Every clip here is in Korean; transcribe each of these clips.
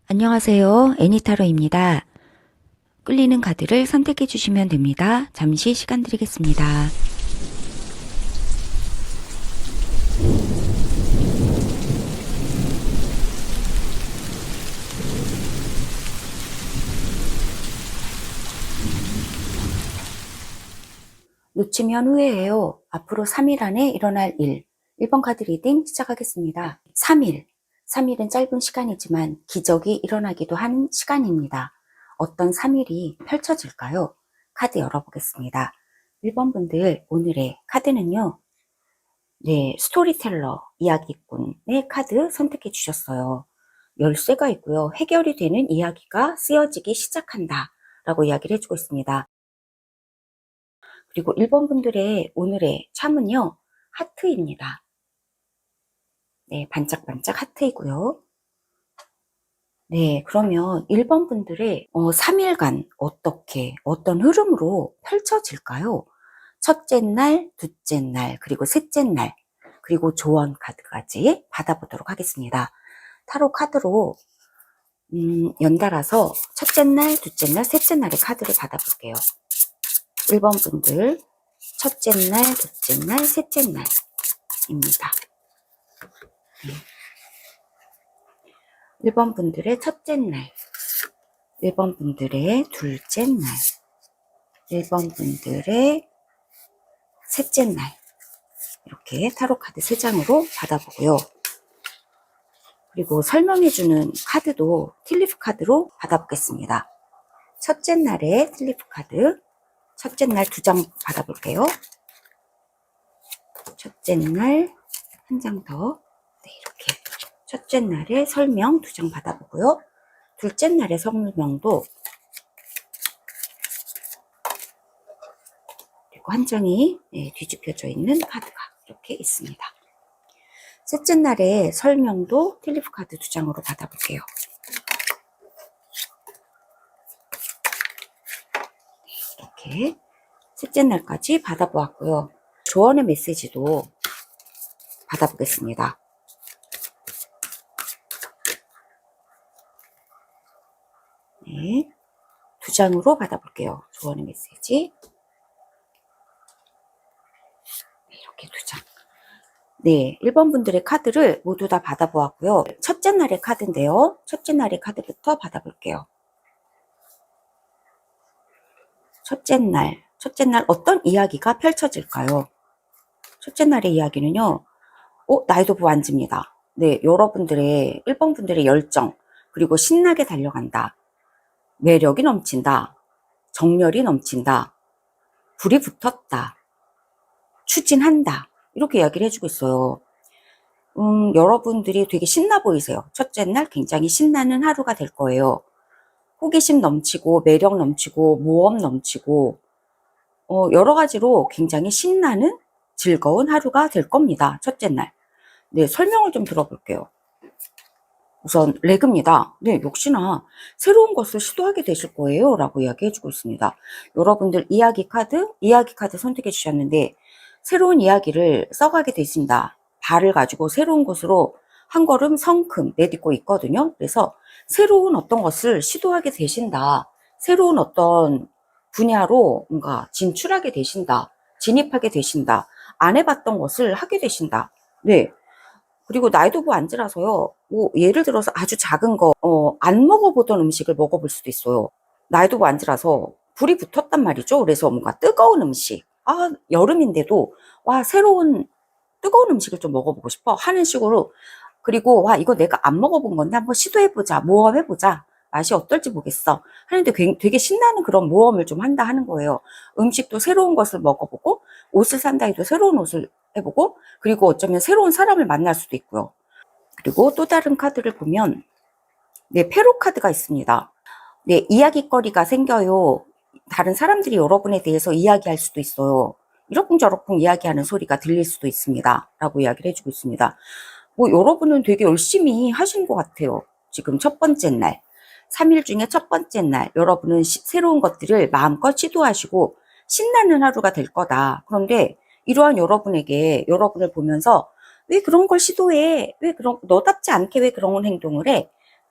안녕하세요. 애니타로입니다. 끌리는 카드를 선택해 주시면 됩니다. 잠시 시간 드리겠습니다. 놓치면 후회해요. 앞으로 3일 안에 일어날 일. 1번 카드 리딩 시작하겠습니다. 3일. 3일은 짧은 시간이지만 기적이 일어나기도 하는 시간입니다. 어떤 3일이 펼쳐질까요? 카드 열어보겠습니다. 1번 분들 오늘의 카드는요. 네, 스토리텔러, 이야기꾼의 카드 선택해 주셨어요. 열쇠가 있고요. 해결이 되는 이야기가 쓰여지기 시작한다 라고 이야기를 해주고 있습니다. 그리고 1번 분들의 오늘의 참은요. 하트입니다. 네, 반짝반짝 하트이고요. 네, 그러면 1번 분들의 3일간 어떤 흐름으로 펼쳐질까요? 첫째 날, 둘째 날, 그리고 셋째 날, 그리고 조언 카드까지 받아보도록 하겠습니다. 타로 카드로 연달아서 첫째 날, 둘째 날, 셋째 날의 카드를 받아볼게요. 1번 분들 첫째 날, 둘째 날, 셋째 날입니다. 1번 분들의 첫째 날, 1번 분들의 둘째 날, 1번 분들의 셋째 날, 이렇게 타로 카드 3장으로 받아보고요. 그리고 설명해주는 카드도 틸리프 카드로 받아보겠습니다. 첫째 날의 틸리프 카드, 첫째 날 2장 받아볼게요. 첫째 날 한 장 더, 네, 이렇게 첫째 날의 설명 2장 받아보고요. 둘째 날의 설명도 그리고 한 장이 뒤집혀져 있는 카드가 이렇게 있습니다. 셋째 날의 설명도 틸리프 카드 2장으로 받아볼게요. 이렇게 셋째 날까지 받아보았고요. 조언의 메시지도 받아보겠습니다. 네, 2장으로 받아볼게요. 조언의 메시지. 이렇게 2장. 네, 1번 분들의 카드를 모두 다 받아보았고요. 첫째 날의 카드인데요. 첫째 날의 카드부터 받아볼게요. 첫째 날 어떤 이야기가 펼쳐질까요? 첫째 날의 이야기는요. 나이도 완집니다. 네, 여러분들의 1번 분들의 열정, 그리고 신나게 달려간다. 매력이 넘친다. 정열이 넘친다. 불이 붙었다. 추진한다. 이렇게 이야기를 해주고 있어요. 여러분들이 되게 신나 보이세요. 첫째 날 굉장히 신나는 하루가 될 거예요. 호기심 넘치고 매력 넘치고 모험 넘치고 여러 가지로 굉장히 신나는 즐거운 하루가 될 겁니다. 첫째 날. 네, 설명을 좀 들어볼게요. 우선 레그입니다. 네, 역시나 새로운 것을 시도하게 되실 거예요 라고 이야기해주고 있습니다. 여러분들 이야기 카드 선택해 주셨는데 새로운 이야기를 써가게 되신다. 발을 가지고 새로운 곳으로 한 걸음 성큼 내딛고 있거든요. 그래서 새로운 어떤 것을 시도하게 되신다. 새로운 어떤 분야로 뭔가 진출하게 되신다. 진입하게 되신다. 안 해봤던 것을 하게 되신다. 네. 그리고 나이도 안지라서요. 뭐 예를 들어서 아주 작은 거, 안 먹어보던 음식을 먹어볼 수도 있어요. 나이도 안지라서 불이 붙었단 말이죠. 그래서 뭔가 뜨거운 음식, 여름인데도 와 새로운 뜨거운 음식을 좀 먹어보고 싶어 하는 식으로. 그리고 와 이거 내가 안 먹어본 건데 한번 시도해보자, 모험해보자, 맛이 어떨지 보겠어 하는데 되게 신나는 그런 모험을 좀 한다 하는 거예요. 음식도 새로운 것을 먹어보고 옷을 산다 해도 새로운 옷을 해보고 그리고 어쩌면 새로운 사람을 만날 수도 있고요. 그리고 또 다른 카드를 보면 네, 페로 카드가 있습니다. 네, 이야기거리가 생겨요. 다른 사람들이 여러분에 대해서 이야기할 수도 있어요. 이러쿵저러쿵 이야기하는 소리가 들릴 수도 있습니다. 라고 이야기를 해주고 있습니다. 뭐 여러분은 되게 열심히 하신 것 같아요. 지금 첫 번째 날. 3일 중에 첫 번째 날 여러분은 새로운 것들을 마음껏 시도하시고 신나는 하루가 될 거다. 그런데 이러한 여러분을 보면서 왜 그런 걸 시도해? 왜 너답지 않게 왜 그런 행동을 해?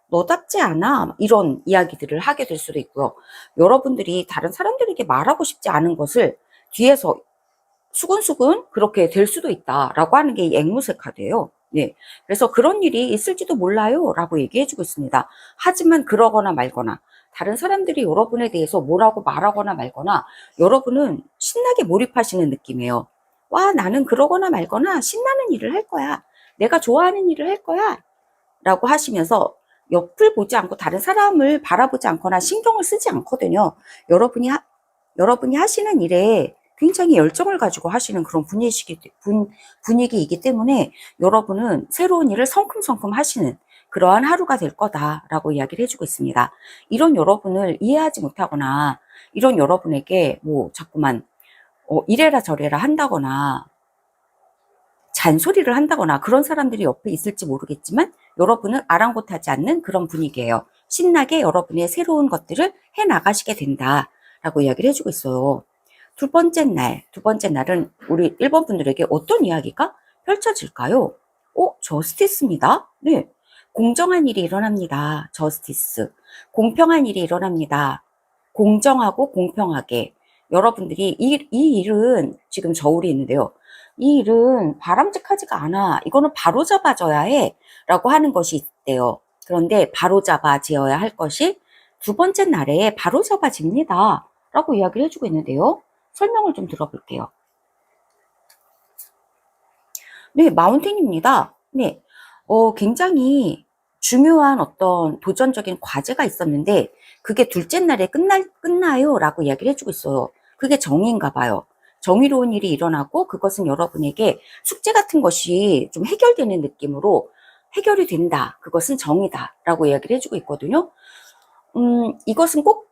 너답지 않아, 이런 이야기들을 하게 될 수도 있고요. 여러분들이 다른 사람들에게 말하고 싶지 않은 것을 뒤에서 수근수근 그렇게 될 수도 있다라고 하는 게 이 앵무새 카드예요. 네. 그래서 그런 일이 있을지도 몰라요 라고 얘기해주고 있습니다. 하지만 그러거나 말거나 다른 사람들이 여러분에 대해서 뭐라고 말하거나 말거나 여러분은 신나게 몰입하시는 느낌이에요. 와, 나는 그러거나 말거나 신나는 일을 할 거야. 내가 좋아하는 일을 할 거야. 라고 하시면서 옆을 보지 않고 다른 사람을 바라보지 않거나 신경을 쓰지 않거든요. 여러분이 하시는 일에 굉장히 열정을 가지고 하시는 그런 분위기이기 때문에 여러분은 새로운 일을 성큼성큼 하시는 그러한 하루가 될 거다라고 이야기를 해주고 있습니다. 이런 여러분을 이해하지 못하거나 이런 여러분에게 뭐 자꾸만 이래라 저래라 한다거나 잔소리를 한다거나 그런 사람들이 옆에 있을지 모르겠지만 여러분은 아랑곳하지 않는 그런 분위기예요. 신나게 여러분의 새로운 것들을 해나가시게 된다라고 이야기를 해주고 있어요. 두 번째 날은 우리 1번 분들에게 어떤 이야기가 펼쳐질까요? 저스티스입니다. 네. 공정한 일이 일어납니다. 저스티스. 공평한 일이 일어납니다. 공정하고 공평하게. 여러분들이 이 일은 지금 저울이 있는데요. 이 일은 바람직하지가 않아. 이거는 바로잡아줘야 해. 라고 하는 것이 있대요. 그런데 바로잡아지어야 할 것이 두 번째 날에 바로잡아집니다. 라고 이야기를 해주고 있는데요. 설명을 좀 들어볼게요. 네, 마운틴입니다. 네, 굉장히 중요한 어떤 도전적인 과제가 있었는데 그게 둘째 날에 끝나요 라고 이야기를 해주고 있어요. 그게 정의인가 봐요. 정의로운 일이 일어나고 그것은 여러분에게 숙제 같은 것이 좀 해결되는 느낌으로 해결이 된다. 그것은 정의다 라고 이야기를 해주고 있거든요. 이것은 꼭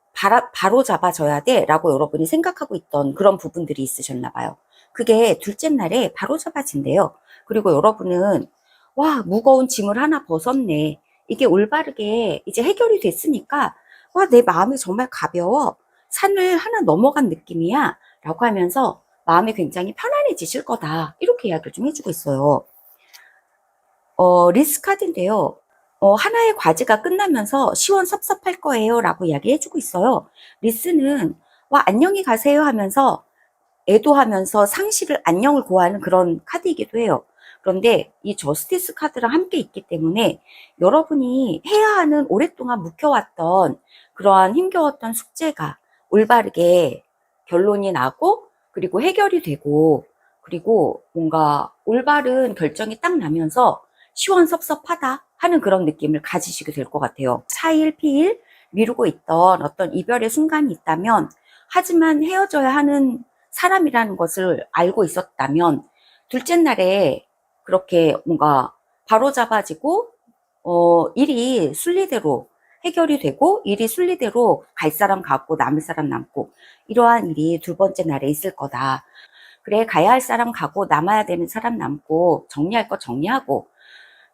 바로 잡아줘야 돼 라고 여러분이 생각하고 있던 그런 부분들이 있으셨나 봐요. 그게 둘째 날에 바로 잡아진대요. 그리고 여러분은 와, 무거운 짐을 하나 벗었네. 이게 올바르게 이제 해결이 됐으니까 와, 내 마음이 정말 가벼워. 산을 하나 넘어간 느낌이야 라고 하면서 마음이 굉장히 편안해지실 거다. 이렇게 이야기를 좀 해주고 있어요. 리스 카드인데요. 하나의 과제가 끝나면서 시원섭섭할 거예요 라고 이야기해주고 있어요. 리스는 와, 안녕히 가세요 하면서 애도하면서 상실을 안녕을 고하는 그런 카드이기도 해요. 그런데 이 저스티스 카드랑 함께 있기 때문에 여러분이 해야 하는 오랫동안 묵혀왔던 그러한 힘겨웠던 숙제가 올바르게 결론이 나고 그리고 해결이 되고 그리고 뭔가 올바른 결정이 딱 나면서 시원섭섭하다 하는 그런 느낌을 가지시게 될 것 같아요. 차일 피일 미루고 있던 어떤 이별의 순간이 있다면 하지만 헤어져야 하는 사람이라는 것을 알고 있었다면 둘째 날에 그렇게 뭔가 바로잡아지고 일이 순리대로 해결이 되고 일이 순리대로 갈 사람 가고 남을 사람 남고 이러한 일이 두 번째 날에 있을 거다. 그래, 가야 할 사람 가고 남아야 되는 사람 남고 정리할 거 정리하고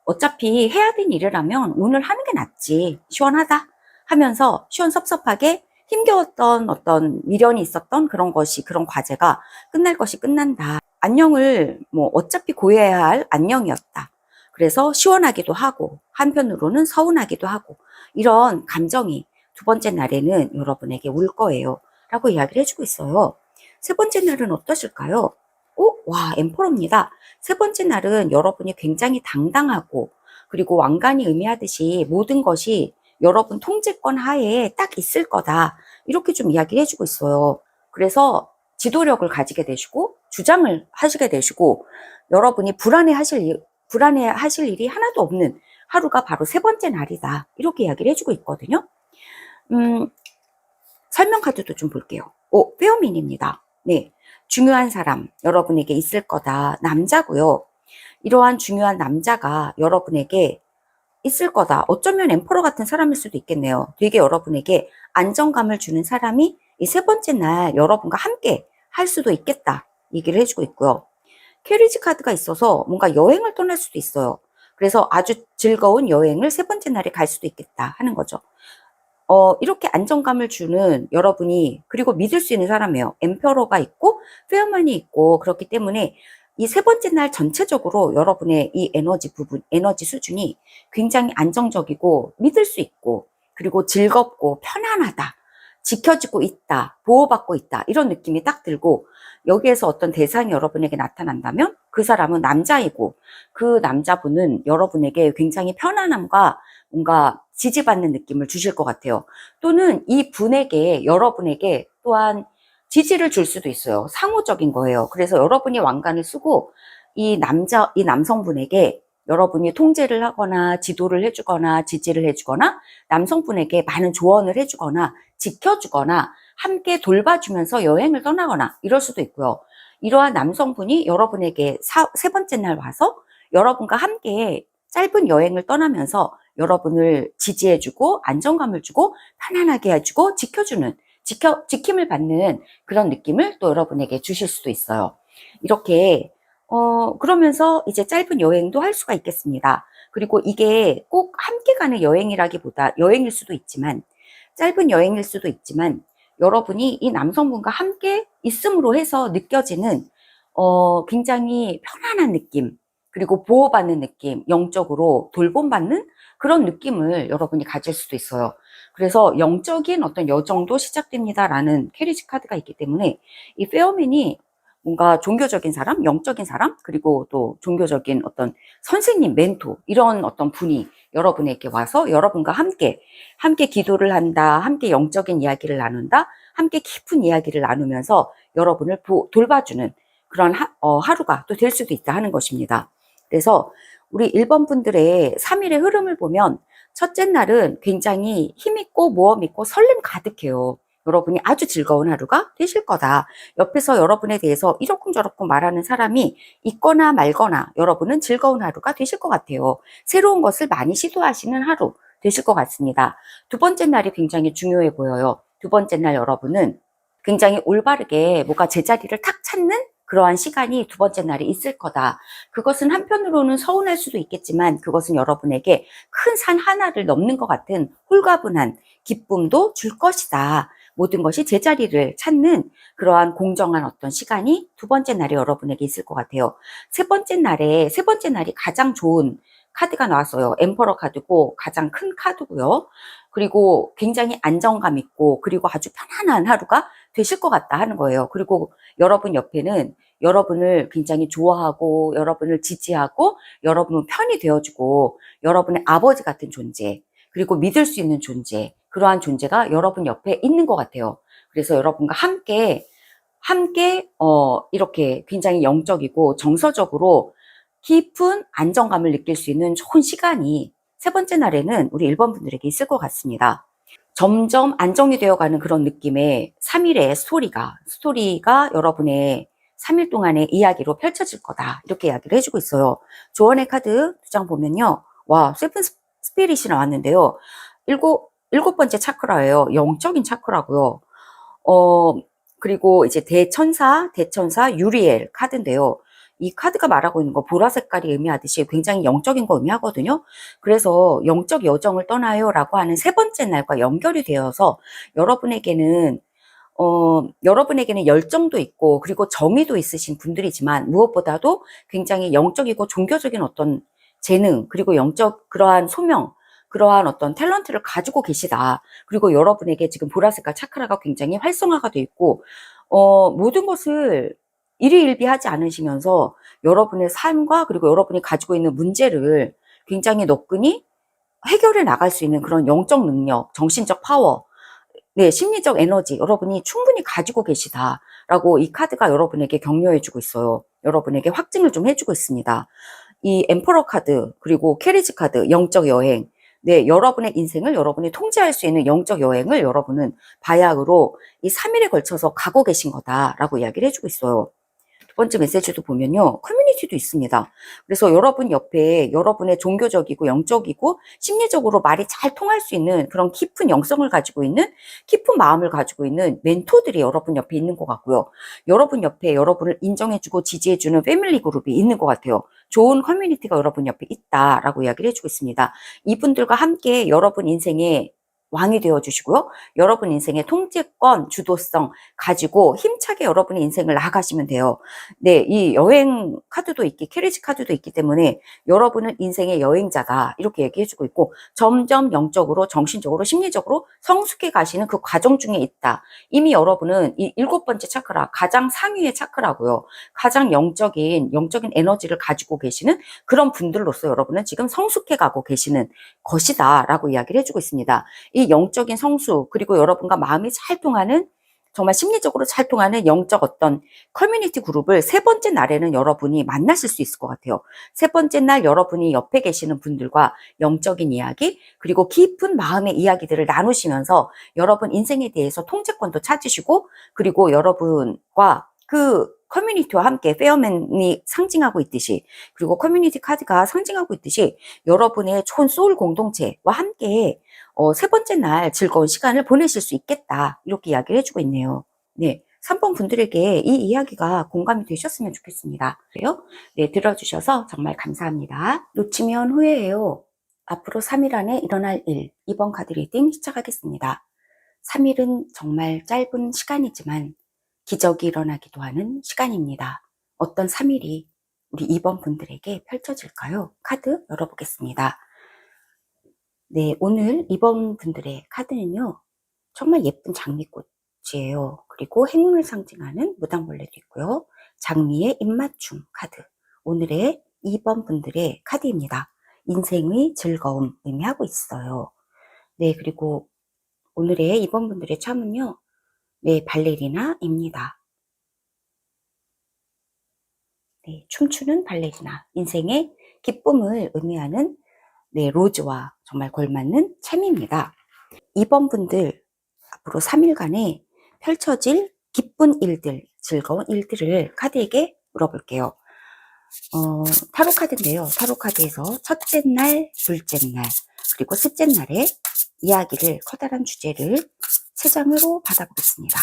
어차피 해야 되는 일이라면 오늘 하는 게 낫지. 시원하다 하면서 시원섭섭하게 힘겨웠던 어떤 미련이 있었던 그런 과제가 끝날 것이 끝난다. 안녕을 뭐 어차피 고해야 할 안녕이었다. 그래서 시원하기도 하고 한편으로는 서운하기도 하고 이런 감정이 두 번째 날에는 여러분에게 올 거예요. 라고 이야기를 해주고 있어요. 세 번째 날은 어떠실까요? 와, 엠퍼러입니다. 세 번째 날은 여러분이 굉장히 당당하고 그리고 왕관이 의미하듯이 모든 것이 여러분 통제권 하에 딱 있을 거다. 이렇게 좀 이야기를 해주고 있어요. 그래서 지도력을 가지게 되시고 주장을 하시게 되시고 여러분이 불안해하실 일이 하나도 없는 하루가 바로 세 번째 날이다. 이렇게 이야기를 해주고 있거든요. 설명 카드도 좀 볼게요. 페어민입니다. 네, 중요한 사람 여러분에게 있을 거다. 남자고요. 이러한 중요한 남자가 여러분에게 있을 거다. 어쩌면 엠퍼러 같은 사람일 수도 있겠네요. 되게 여러분에게 안정감을 주는 사람이 이 세 번째 날 여러분과 함께 할 수도 있겠다. 얘기를 해주고 있고요. 캐리지 카드가 있어서 뭔가 여행을 떠날 수도 있어요. 그래서 아주 즐거운 여행을 세 번째 날에 갈 수도 있겠다 하는 거죠. 이렇게 안정감을 주는 여러분이 그리고 믿을 수 있는 사람이에요. 엠퍼러가 있고 페어만이 있고 그렇기 때문에 이 세 번째 날 전체적으로 여러분의 이 에너지 부분, 에너지 수준이 굉장히 안정적이고 믿을 수 있고 그리고 즐겁고 편안하다. 지켜지고 있다. 보호받고 있다. 이런 느낌이 딱 들고 여기에서 어떤 대상이 여러분에게 나타난다면 그 사람은 남자이고 그 남자분은 여러분에게 굉장히 편안함과 뭔가 지지받는 느낌을 주실 것 같아요. 또는 이 분에게 여러분에게 또한 지지를 줄 수도 있어요. 상호적인 거예요. 그래서 여러분이 왕관을 쓰고 이 남성분에게 여러분이 통제를 하거나 지도를 해주거나 지지를 해주거나 남성분에게 많은 조언을 해주거나 지켜주거나 함께 돌봐주면서 여행을 떠나거나 이럴 수도 있고요. 이러한 남성분이 여러분에게 세 번째 날 와서 여러분과 함께 짧은 여행을 떠나면서 여러분을 지지해주고 안정감을 주고 편안하게 해주고 지킴을 받는 그런 느낌을 또 여러분에게 주실 수도 있어요. 이렇게 그러면서 이제 짧은 여행도 할 수가 있겠습니다. 그리고 이게 꼭 함께 가는 여행이라기보다 여행일 수도 있지만 짧은 여행일 수도 있지만 여러분이 이 남성분과 함께 있음으로 해서 느껴지는 굉장히 편안한 느낌 그리고 보호받는 느낌, 영적으로 돌봄받는 그런 느낌을 여러분이 가질 수도 있어요. 그래서 영적인 어떤 여정도 시작됩니다라는 캐리지 카드가 있기 때문에 이 페어맨이 뭔가 종교적인 사람, 영적인 사람, 그리고 또 종교적인 어떤 선생님, 멘토 이런 어떤 분이 여러분에게 와서 여러분과 함께 기도를 한다, 함께 영적인 이야기를 나눈다, 함께 깊은 이야기를 나누면서 여러분을 돌봐주는 그런 하루가 또 될 수도 있다 하는 것입니다. 그래서 우리 1번 분들의 3일의 흐름을 보면 첫째 날은 굉장히 힘있고 모험있고 설렘 가득해요. 여러분이 아주 즐거운 하루가 되실 거다. 옆에서 여러분에 대해서 이러쿵저러쿵 말하는 사람이 있거나 말거나 여러분은 즐거운 하루가 되실 것 같아요. 새로운 것을 많이 시도하시는 하루 되실 것 같습니다. 두 번째 날이 굉장히 중요해 보여요. 두 번째 날 여러분은 굉장히 올바르게 뭔가 제자리를 탁 찾는 그러한 시간이 두 번째 날에 있을 거다. 그것은 한편으로는 서운할 수도 있겠지만 그것은 여러분에게 큰 산 하나를 넘는 것 같은 홀가분한 기쁨도 줄 것이다. 모든 것이 제자리를 찾는 그러한 공정한 어떤 시간이 두 번째 날에 여러분에게 있을 것 같아요. 세 번째 날이 가장 좋은 카드가 나왔어요. 엠퍼러 카드고 가장 큰 카드고요. 그리고 굉장히 안정감 있고 그리고 아주 편안한 하루가 되실 것 같다 하는 거예요. 그리고 여러분 옆에는 여러분을 굉장히 좋아하고 여러분을 지지하고 여러분은 편이 되어주고 여러분의 아버지 같은 존재 그리고 믿을 수 있는 존재 그러한 존재가 여러분 옆에 있는 것 같아요. 그래서 여러분과 함께 이렇게 굉장히 영적이고 정서적으로 깊은 안정감을 느낄 수 있는 좋은 시간이 세 번째 날에는 우리 1번 분들에게 있을 것 같습니다. 점점 안정이 되어가는 그런 느낌의 3일의 스토리가 여러분의 3일 동안의 이야기로 펼쳐질 거다. 이렇게 이야기를 해주고 있어요. 조언의 카드 2장 보면요. 와, 세븐 스피릿이 나왔는데요. 일곱 번째 차크라예요. 영적인 차크라고요. 그리고 이제 대천사 유리엘 카드인데요. 이 카드가 말하고 있는 거 보라 색깔이 의미하듯이 굉장히 영적인 거 의미하거든요. 그래서 영적 여정을 떠나요 라고 하는 세 번째 날과 연결이 되어서 여러분에게는 열정도 있고 그리고 정의도 있으신 분들이지만 무엇보다도 굉장히 영적이고 종교적인 어떤 재능 그리고 그러한 소명 그러한 어떤 탤런트를 가지고 계시다. 그리고 여러분에게 지금 보라색깔 차크라가 굉장히 활성화가 돼 있고 모든 것을 일희일비하지 않으시면서 여러분의 삶과 그리고 여러분이 가지고 있는 문제를 굉장히 너끈히 해결해 나갈 수 있는 그런 영적 능력, 정신적 파워, 네, 심리적 에너지 여러분이 충분히 가지고 계시다라고 이 카드가 여러분에게 격려해주고 있어요. 여러분에게 확증을 좀 해주고 있습니다. 이 엠퍼러 카드 그리고 캐리지 카드 영적 여행 네, 여러분의 인생을 여러분이 통제할 수 있는 영적 여행을 여러분은 바야흐로 이 3일에 걸쳐서 가고 계신 거다라고 이야기를 해주고 있어요. 두 번째 메시지도 보면요. 커뮤니티도 있습니다. 그래서 여러분 옆에 여러분의 종교적이고 영적이고 심리적으로 말이 잘 통할 수 있는 그런 깊은 영성을 가지고 있는 깊은 마음을 가지고 있는 멘토들이 여러분 옆에 있는 것 같고요. 여러분 옆에 여러분을 인정해주고 지지해주는 패밀리 그룹이 있는 것 같아요. 좋은 커뮤니티가 여러분 옆에 있다라고 이야기를 해주고 있습니다. 이분들과 함께 여러분 인생의 왕이 되어주시고요. 여러분 인생의 통제권, 주도성 가지고 힘차게 활기차게 여러분의 인생을 나아가시면 돼요. 네, 이 여행 카드도 캐리지 카드도 있기 때문에 여러분은 인생의 여행자다. 이렇게 얘기해주고 있고, 점점 영적으로, 정신적으로, 심리적으로 성숙해 가시는 그 과정 중에 있다. 이미 여러분은 이 7번째 차크라, 가장 상위의 차크라고요. 가장 영적인 에너지를 가지고 계시는 그런 분들로서 여러분은 지금 성숙해 가고 계시는 것이다. 라고 이야기를 해주고 있습니다. 이 영적인 성숙, 그리고 여러분과 마음이 잘 통하는, 정말 심리적으로 잘 통하는 영적 어떤 커뮤니티 그룹을 세 번째 날에는 여러분이 만나실 수 있을 것 같아요. 세 번째 날 여러분이 옆에 계시는 분들과 영적인 이야기, 그리고 깊은 마음의 이야기들을 나누시면서 여러분 인생에 대해서 통제권도 찾으시고, 그리고 여러분과 그 커뮤니티와 함께 페어맨이 상징하고 있듯이, 그리고 커뮤니티 카드가 상징하고 있듯이 여러분의 좋은 소울 공동체와 함께 세 번째 날 즐거운 시간을 보내실 수 있겠다. 이렇게 이야기를 해주고 있네요. 네. 3번 분들에게 이 이야기가 공감이 되셨으면 좋겠습니다. 그래요? 네, 들어주셔서 정말 감사합니다. 놓치면 후회해요. 앞으로 3일 안에 일어날 일, 2번 카드 리딩 시작하겠습니다. 3일은 정말 짧은 시간이지만 기적이 일어나기도 하는 시간입니다. 어떤 3일이 우리 2번 분들에게 펼쳐질까요? 카드 열어보겠습니다. 네, 오늘 2번 분들의 카드는요, 정말 예쁜 장미꽃이에요. 그리고 행운을 상징하는 무당벌레도 있고요. 장미의 입맞춤 카드. 오늘의 2번 분들의 카드입니다. 인생의 즐거움 의미하고 있어요. 네, 그리고 오늘의 2번 분들의 참은요, 네, 발레리나입니다. 네, 춤추는 발레리나. 인생의 기쁨을 의미하는 네, 로즈와 정말 걸맞는 참입니다. 2번 분들 앞으로 3일간에 펼쳐질 기쁜 일들, 즐거운 일들을 카드에게 물어볼게요. 타로 카드인데요. 타로 카드에서 첫째 날, 둘째 날, 그리고 셋째 날의 이야기를, 커다란 주제를 3장으로 받아보겠습니다.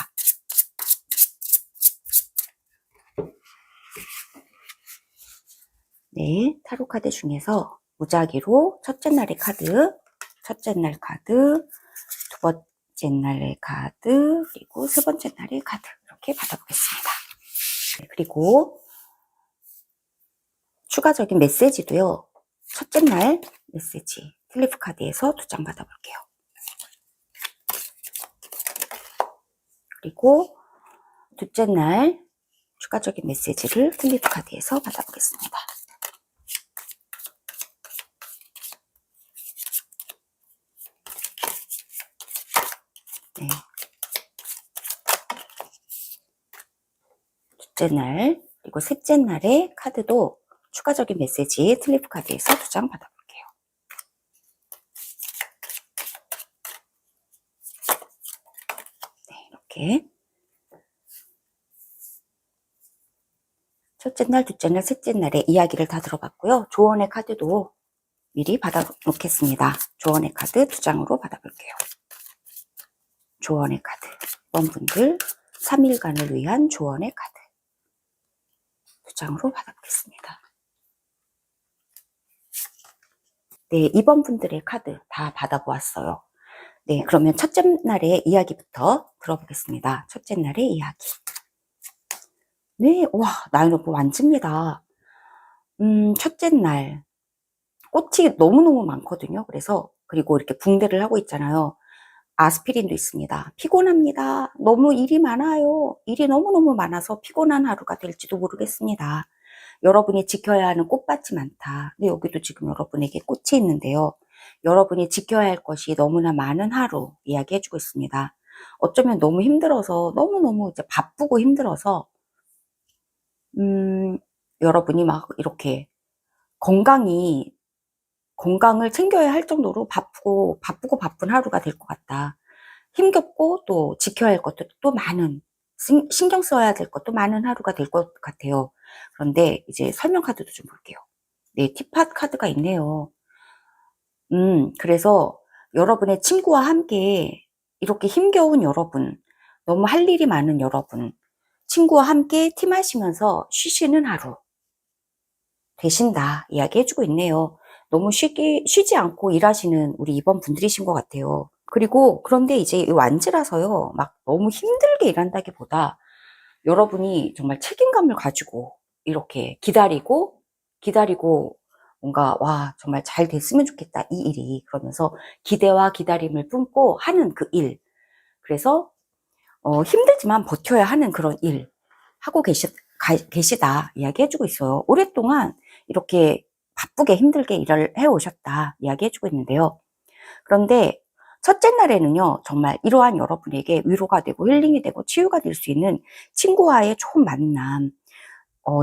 네, 타로 카드 중에서 무작위로 첫째 날의 카드, 첫째 날 카드, 두 번째 날의 카드, 그리고 세 번째 날의 카드 이렇게 받아보겠습니다. 네, 그리고 추가적인 메시지도요. 첫째 날 메시지 슬리프 카드에서 2장 받아볼게요. 그리고 둘째 날 추가적인 메시지를 슬리프 카드에서 받아보겠습니다. 네. 둘째 날 그리고 셋째 날의 카드도 추가적인 메시지 슬리프 카드에서 2장 받아볼게요. 네, 이렇게 첫째 날, 둘째 날, 셋째 날의 이야기를 다 들어봤고요. 조언의 카드도 미리 받아놓겠습니다. 조언의 카드 2장으로 받아볼게요. 조언의 카드. 이번 분들 3일간을 위한 조언의 카드 2장으로 받아보겠습니다. 네, 2번 분들의 카드 다 받아보았어요. 네, 그러면 첫째 날의 이야기부터 들어보겠습니다. 첫째 날의 이야기. 네, 와, 나인 오브 완즈입니다. 첫째 날 꽃이 너무너무 많거든요. 그리고 이렇게 붕대를 하고 있잖아요. 아스피린도 있습니다. 피곤합니다. 너무 일이 많아요. 일이 너무너무 많아서 피곤한 하루가 될지도 모르겠습니다. 여러분이 지켜야 하는 꽃밭이 많다. 근데 여기도 지금 여러분에게 꽃이 있는데요. 여러분이 지켜야 할 것이 너무나 많은 하루 이야기해주고 있습니다. 어쩌면 너무 힘들어서, 너무너무 이제 바쁘고 힘들어서, 여러분이 막 이렇게 건강을 챙겨야 할 정도로 바쁘고 바쁜 하루가 될 것 같다. 힘겹고 또 지켜야 할 것도 또 많은, 신경 써야 될 것도 많은 하루가 될 것 같아요. 그런데 이제 설명 카드도 좀 볼게요. 네, 티팟 카드가 있네요. 그래서 여러분의 친구와 함께 이렇게 힘겨운 여러분, 너무 할 일이 많은 여러분, 친구와 함께 팀하시면서 쉬시는 하루 되신다 이야기해주고 있네요. 너무 쉬지 않고 일하시는 우리 이번 분들이신 것 같아요. 그런데 이제 이 완지라서요, 막 너무 힘들게 일한다기보다 여러분이 정말 책임감을 가지고 이렇게 기다리고 뭔가 와 정말 잘 됐으면 좋겠다 이 일이 그러면서 기대와 기다림을 품고 하는 그 일. 그래서 힘들지만 버텨야 하는 그런 일 하고 계시다 이야기해주고 있어요. 오랫동안 이렇게 바쁘게 힘들게 일을 해오셨다 이야기해주고 있는데요. 그런데 첫째 날에는요, 정말 이러한 여러분에게 위로가 되고 힐링이 되고 치유가 될 수 있는 친구와의 좋은 만남,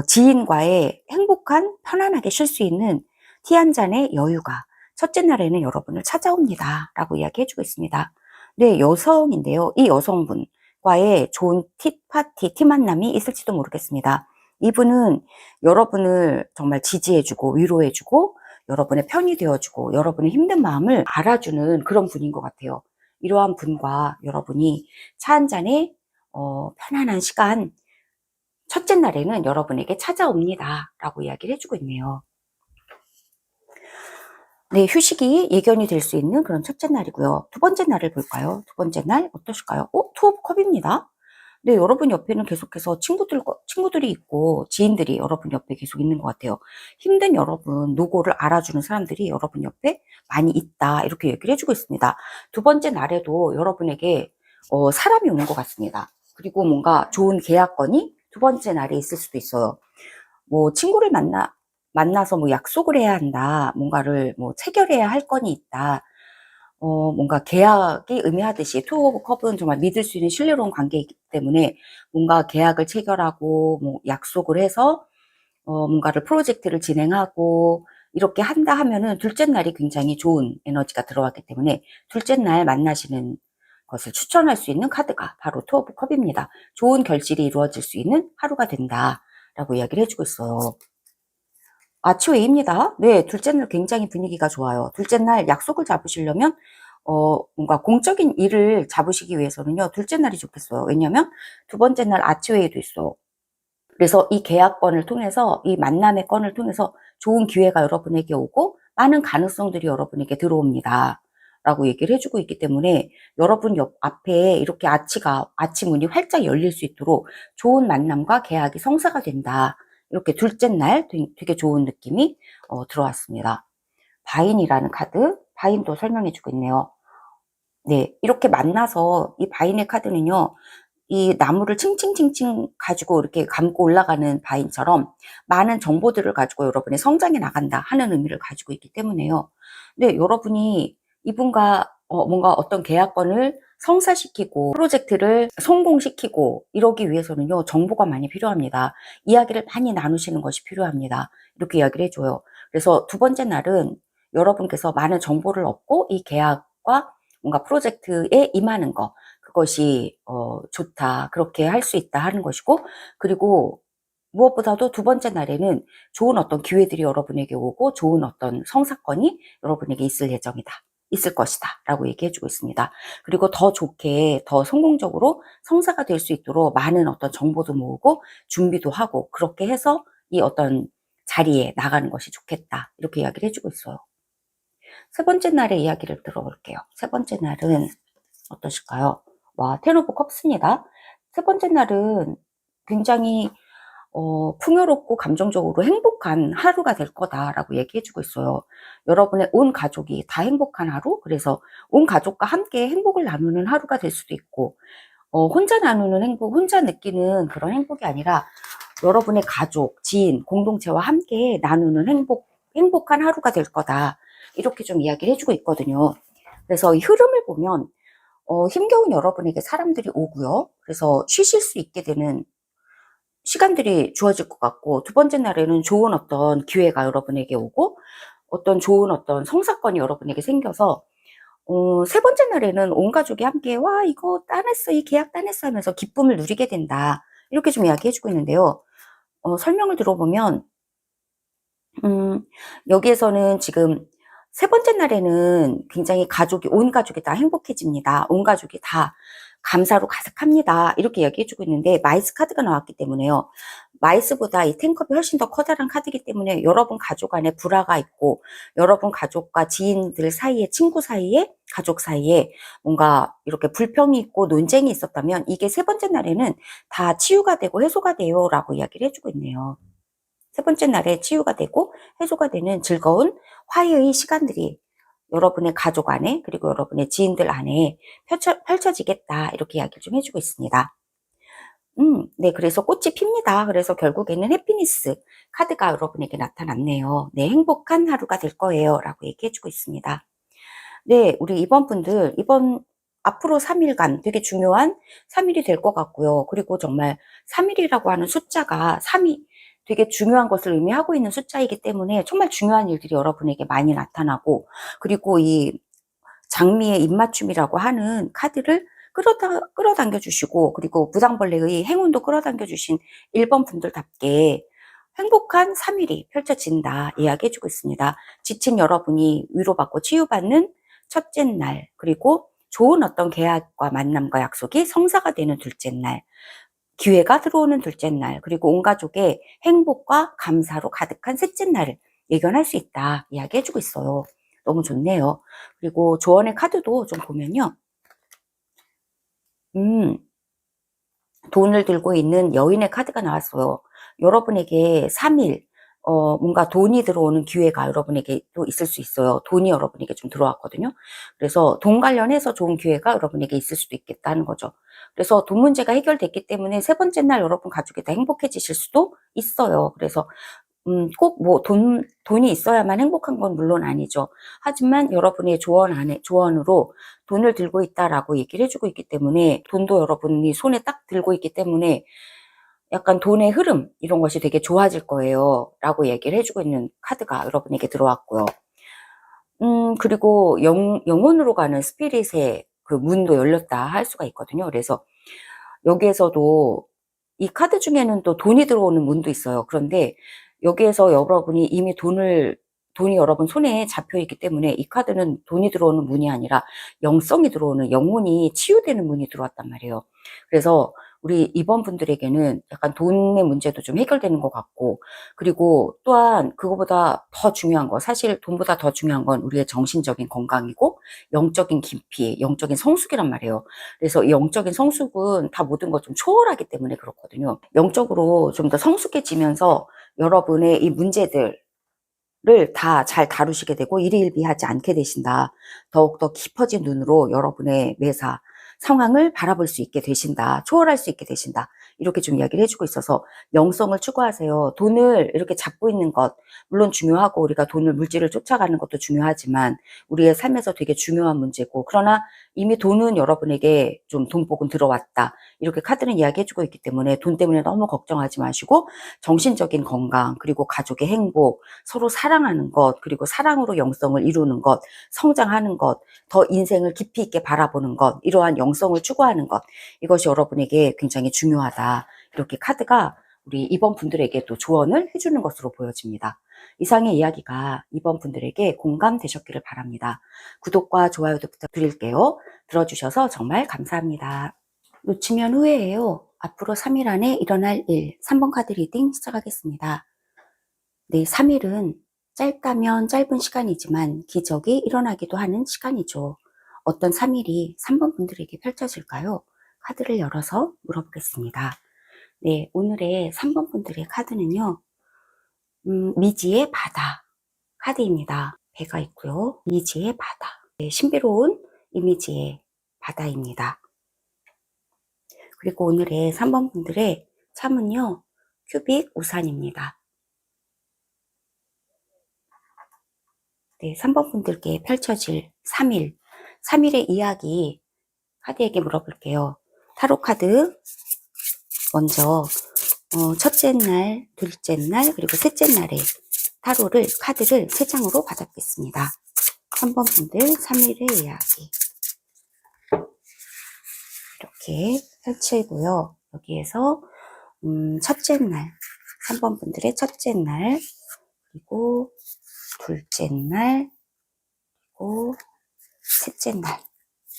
지인과의 행복한 편안하게 쉴 수 있는 티 한 잔의 여유가 첫째 날에는 여러분을 찾아옵니다 라고 이야기해주고 있습니다. 네, 여성인데요. 이 여성분과의 좋은 티 만남이 있을지도 모르겠습니다. 이분은 여러분을 정말 지지해주고 위로해주고 여러분의 편이 되어주고 여러분의 힘든 마음을 알아주는 그런 분인 것 같아요. 이러한 분과 여러분이 차 한 잔에 편안한 시간 첫째 날에는 여러분에게 찾아옵니다 라고 이야기를 해주고 있네요. 네, 휴식이 예견이 될 수 있는 그런 첫째 날이고요. 두 번째 날을 볼까요? 두 번째 날 어떠실까요? 투 오브 컵입니다. 네, 여러분 옆에는 계속해서 친구들이 있고 지인들이 여러분 옆에 계속 있는 것 같아요. 힘든 여러분, 노고를 알아주는 사람들이 여러분 옆에 많이 있다. 이렇게 얘기를 해주고 있습니다. 두 번째 날에도 여러분에게 사람이 오는 것 같습니다. 그리고 뭔가 좋은 계약건이 두 번째 날에 있을 수도 있어요. 뭐 친구를 만나서 뭐 약속을 해야 한다. 뭔가를 뭐 체결해야 할 건이 있다. 뭔가 계약이 의미하듯이 투 오브 컵은 정말 믿을 수 있는 신뢰로운 관계이기 때문에 뭔가 계약을 체결하고 뭐 약속을 해서 뭔가를 프로젝트를 진행하고 이렇게 한다 하면은 둘째 날이 굉장히 좋은 에너지가 들어왔기 때문에 둘째 날 만나시는 것을 추천할 수 있는 카드가 바로 투 오브 컵입니다. 좋은 결실이 이루어질 수 있는 하루가 된다라고 이야기를 해주고 있어요. 아치웨이입니다. 네, 둘째 날 굉장히 분위기가 좋아요. 둘째 날 약속을 잡으시려면 뭔가 공적인 일을 잡으시기 위해서는요, 둘째 날이 좋겠어요. 왜냐면 두 번째 날 아치웨이도 있어. 그래서 이 계약건을 통해서, 이 만남의 건을 통해서 좋은 기회가 여러분에게 오고 많은 가능성들이 여러분에게 들어옵니다. 라고 얘기를 해주고 있기 때문에 여러분 옆 앞에 이렇게 아치 문이 활짝 열릴 수 있도록 좋은 만남과 계약이 성사가 된다. 이렇게 둘째 날 되게 좋은 느낌이 들어왔습니다. 바인이라는 카드, 바인도 설명해주고 있네요. 네, 이렇게 만나서 이 바인의 카드는요, 이 나무를 칭칭칭칭 가지고 이렇게 감고 올라가는 바인처럼 많은 정보들을 가지고 여러분의 성장해 나간다 하는 의미를 가지고 있기 때문에요. 네, 여러분이 이분과 뭔가 어떤 계약건을 성사시키고 프로젝트를 성공시키고 이러기 위해서는요, 정보가 많이 필요합니다. 이야기를 많이 나누시는 것이 필요합니다. 이렇게 이야기를 해줘요. 그래서 두 번째 날은 여러분께서 많은 정보를 얻고 이 계약과 뭔가 프로젝트에 임하는 거, 그것이 좋다, 그렇게 할 수 있다 하는 것이고, 그리고 무엇보다도 두 번째 날에는 좋은 어떤 기회들이 여러분에게 오고 좋은 어떤 성사건이 여러분에게 있을 것이다 라고 얘기해주고 있습니다. 그리고 더 좋게 더 성공적으로 성사가 될 수 있도록 많은 어떤 정보도 모으고 준비도 하고 그렇게 해서 이 어떤 자리에 나가는 것이 좋겠다 이렇게 이야기를 해주고 있어요. 세 번째 날의 이야기를 들어볼게요. 세 번째 날은 어떠실까요? 와, 텐 오브 컵스입니다. 세 번째 날은 굉장히 풍요롭고 감정적으로 행복한 하루가 될 거다라고 얘기해주고 있어요. 여러분의 온 가족이 다 행복한 하루, 그래서 온 가족과 함께 행복을 나누는 하루가 될 수도 있고, 혼자 나누는 행복, 혼자 느끼는 그런 행복이 아니라 여러분의 가족, 지인, 공동체와 함께 나누는 행복한 하루가 될 거다. 이렇게 좀 이야기를 해주고 있거든요. 그래서 이 흐름을 보면 힘겨운 여러분에게 사람들이 오고요. 그래서 쉬실 수 있게 되는 시간들이 주어질 것 같고, 두 번째 날에는 좋은 어떤 기회가 여러분에게 오고, 어떤 좋은 어떤 성사건이 여러분에게 생겨서, 세 번째 날에는 온 가족이 함께, 와, 이거 따냈어, 이 계약 따냈어 하면서 기쁨을 누리게 된다. 이렇게 좀 이야기해주고 있는데요. 설명을 들어보면, 여기에서는 지금 세 번째 날에는 굉장히 온 가족이 다 행복해집니다. 온 가족이 다 감사로 가득합니다. 이렇게 얘기해주고 있는데 마이스 카드가 나왔기 때문에요. 마이스보다 이 텐컵이 훨씬 더 커다란 카드이기 때문에 여러분 가족 안에 불화가 있고 여러분 가족과 지인들 사이에 친구 사이에 가족 사이에 뭔가 이렇게 불평이 있고 논쟁이 있었다면 이게 세 번째 날에는 다 치유가 되고 해소가 돼요 라고 이야기를 해주고 있네요. 세 번째 날에 치유가 되고 해소가 되는 즐거운 화해의 시간들이 여러분의 가족 안에 그리고 여러분의 지인들 안에 펼쳐지겠다 이렇게 이야기를 좀 해주고 있습니다. 네, 그래서 꽃이 핍니다. 그래서 결국에는 해피니스 카드가 여러분에게 나타났네요. 네, 행복한 하루가 될 거예요. 라고 얘기해주고 있습니다. 네, 우리 이번 분들, 앞으로 3일간 되게 중요한 3일이 될 것 같고요. 그리고 정말 3일이라고 하는 숫자가 3이 되게 중요한 것을 의미하고 있는 숫자이기 때문에 정말 중요한 일들이 여러분에게 많이 나타나고, 그리고 이 장미의 입맞춤이라고 하는 카드를 끌어당겨 주시고, 그리고 무당벌레의 행운도 끌어당겨 주신 1번 분들답게 행복한 3일이 펼쳐진다 이야기해 주고 있습니다. 지친 여러분이 위로받고 치유받는 첫째 날, 그리고 좋은 어떤 계약과 만남과 약속이 성사가 되는 둘째 날, 기회가 들어오는 둘째 날, 그리고 온 가족의 행복과 감사로 가득한 셋째 날을 예견할 수 있다 이야기해 주고 있어요. 너무 좋네요. 그리고 조언의 카드도 좀 보면요. 돈을 들고 있는 여인의 카드가 나왔어요. 여러분에게 3일, 뭔가 돈이 들어오는 기회가 여러분에게 또 있을 수 있어요. 돈이 여러분에게 좀 들어왔거든요. 그래서 돈 관련해서 좋은 기회가 여러분에게 있을 수도 있겠다는 거죠. 그래서 돈 문제가 해결됐기 때문에 세 번째 날 여러분 가족이 다 행복해지실 수도 있어요. 그래서 꼭 뭐 돈이 있어야만 행복한 건 물론 아니죠. 하지만 여러분의 조언으로 돈을 들고 있다라고 얘기를 해주고 있기 때문에 돈도 여러분이 손에 딱 들고 있기 때문에 약간 돈의 흐름 이런 것이 되게 좋아질 거예요. 라고 얘기를 해주고 있는 카드가 여러분에게 들어왔고요. 그리고 영혼으로 가는 스피릿의 그 문도 열렸다 할 수가 있거든요. 그래서 여기에서도 이 카드 중에는 또 돈이 들어오는 문도 있어요. 그런데 여기에서 여러분이 이미 돈이 여러분 손에 잡혀 있기 때문에 이 카드는 돈이 들어오는 문이 아니라 영성이 들어오는, 영혼이 치유되는 문이 들어왔단 말이에요. 그래서 우리 이번 분들에게는 약간 돈의 문제도 좀 해결되는 것 같고, 그리고 또한 그거보다 더 중요한 거, 사실 돈보다 더 중요한 건 우리의 정신적인 건강이고 영적인 깊이, 영적인 성숙이란 말이에요. 그래서 이 영적인 성숙은 다 모든 걸 좀 초월하기 때문에 그렇거든요. 영적으로 좀 더 성숙해지면서 여러분의 이 문제들을 다 잘 다루시게 되고 일희일비하지 않게 되신다. 더욱더 깊어진 눈으로 여러분의 매사 상황을 바라볼 수 있게 되신다. 초월할 수 있게 되신다. 이렇게 좀 이야기를 해주고 있어서 영성을 추구하세요. 돈을 이렇게 잡고 있는 것 물론 중요하고 우리가 돈을 물질을 쫓아가는 것도 중요하지만 우리의 삶에서 되게 중요한 문제고, 그러나 이미 돈은 여러분에게 좀 돈복은 들어왔다. 이렇게 카드는 이야기해주고 있기 때문에 돈 때문에 너무 걱정하지 마시고 정신적인 건강, 그리고 가족의 행복, 서로 사랑하는 것, 그리고 사랑으로 영성을 이루는 것, 성장하는 것, 더 인생을 깊이 있게 바라보는 것, 이러한 영성을 추구하는 것, 이것이 여러분에게 굉장히 중요하다. 이렇게 카드가 우리 이번 분들에게도 조언을 해주는 것으로 보여집니다. 이상의 이야기가 이번 분들에게 공감되셨기를 바랍니다. 구독과 좋아요도 부탁드릴게요. 들어주셔서 정말 감사합니다. 놓치면 후회해요. 앞으로 3일 안에 일어날 일. 3번 카드 리딩 시작하겠습니다. 네, 3일은 짧다면 짧은 시간이지만 기적이 일어나기도 하는 시간이죠. 어떤 3일이 3번 분들에게 펼쳐질까요? 카드를 열어서 물어보겠습니다. 네, 오늘의 3번 분들의 카드는요. 미지의 바다 카드입니다. 배가 있고요. 미지의 바다. 네, 신비로운 이미지의 바다입니다. 그리고 오늘의 3번 분들의 참은요. 큐빅 우산입니다. 네, 3번 분들께 펼쳐질 3일, 3일의 이야기 카드에게 물어볼게요. 타로 카드 먼저 첫째 날, 둘째 날, 그리고 셋째 날에 타로를 카드를 3장으로 받아보겠습니다. 3번 분들 3일의 이야기 이렇게 펼치고요. 여기에서 첫째 날, 3번 분들의 첫째 날, 그리고 둘째 날, 그리고 셋째 날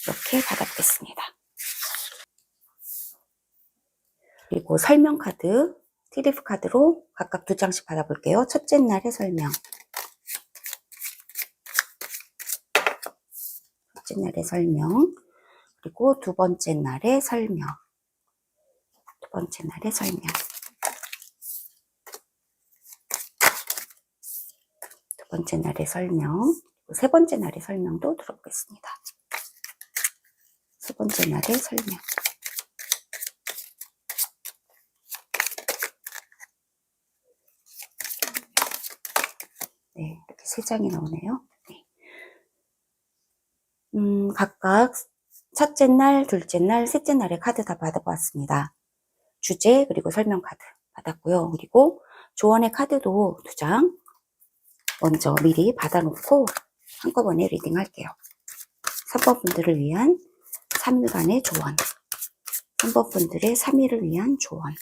이렇게 받아보겠습니다. 그리고 설명 카드 티리프 카드로 각각 2장씩 받아볼게요. 첫째 날의 설명. 첫째 날의 설명. 그리고 두 번째 날의 설명. 두 번째 날의 설명. 두 번째 날의 설명. 세 번째 날의 설명도 들어보겠습니다. 세 번째 날의 설명. 네, 이렇게 3장이 나오네요. 네. 각각 첫째 날, 둘째 날, 셋째 날의 카드 다 받아보았습니다. 주제, 그리고 설명 카드 받았고요. 그리고 조언의 카드도 2장 먼저 미리 받아놓고 한꺼번에 리딩 할게요. 3번 분들을 위한 3일간의 조언. 3번 분들의 3일을 위한 조언.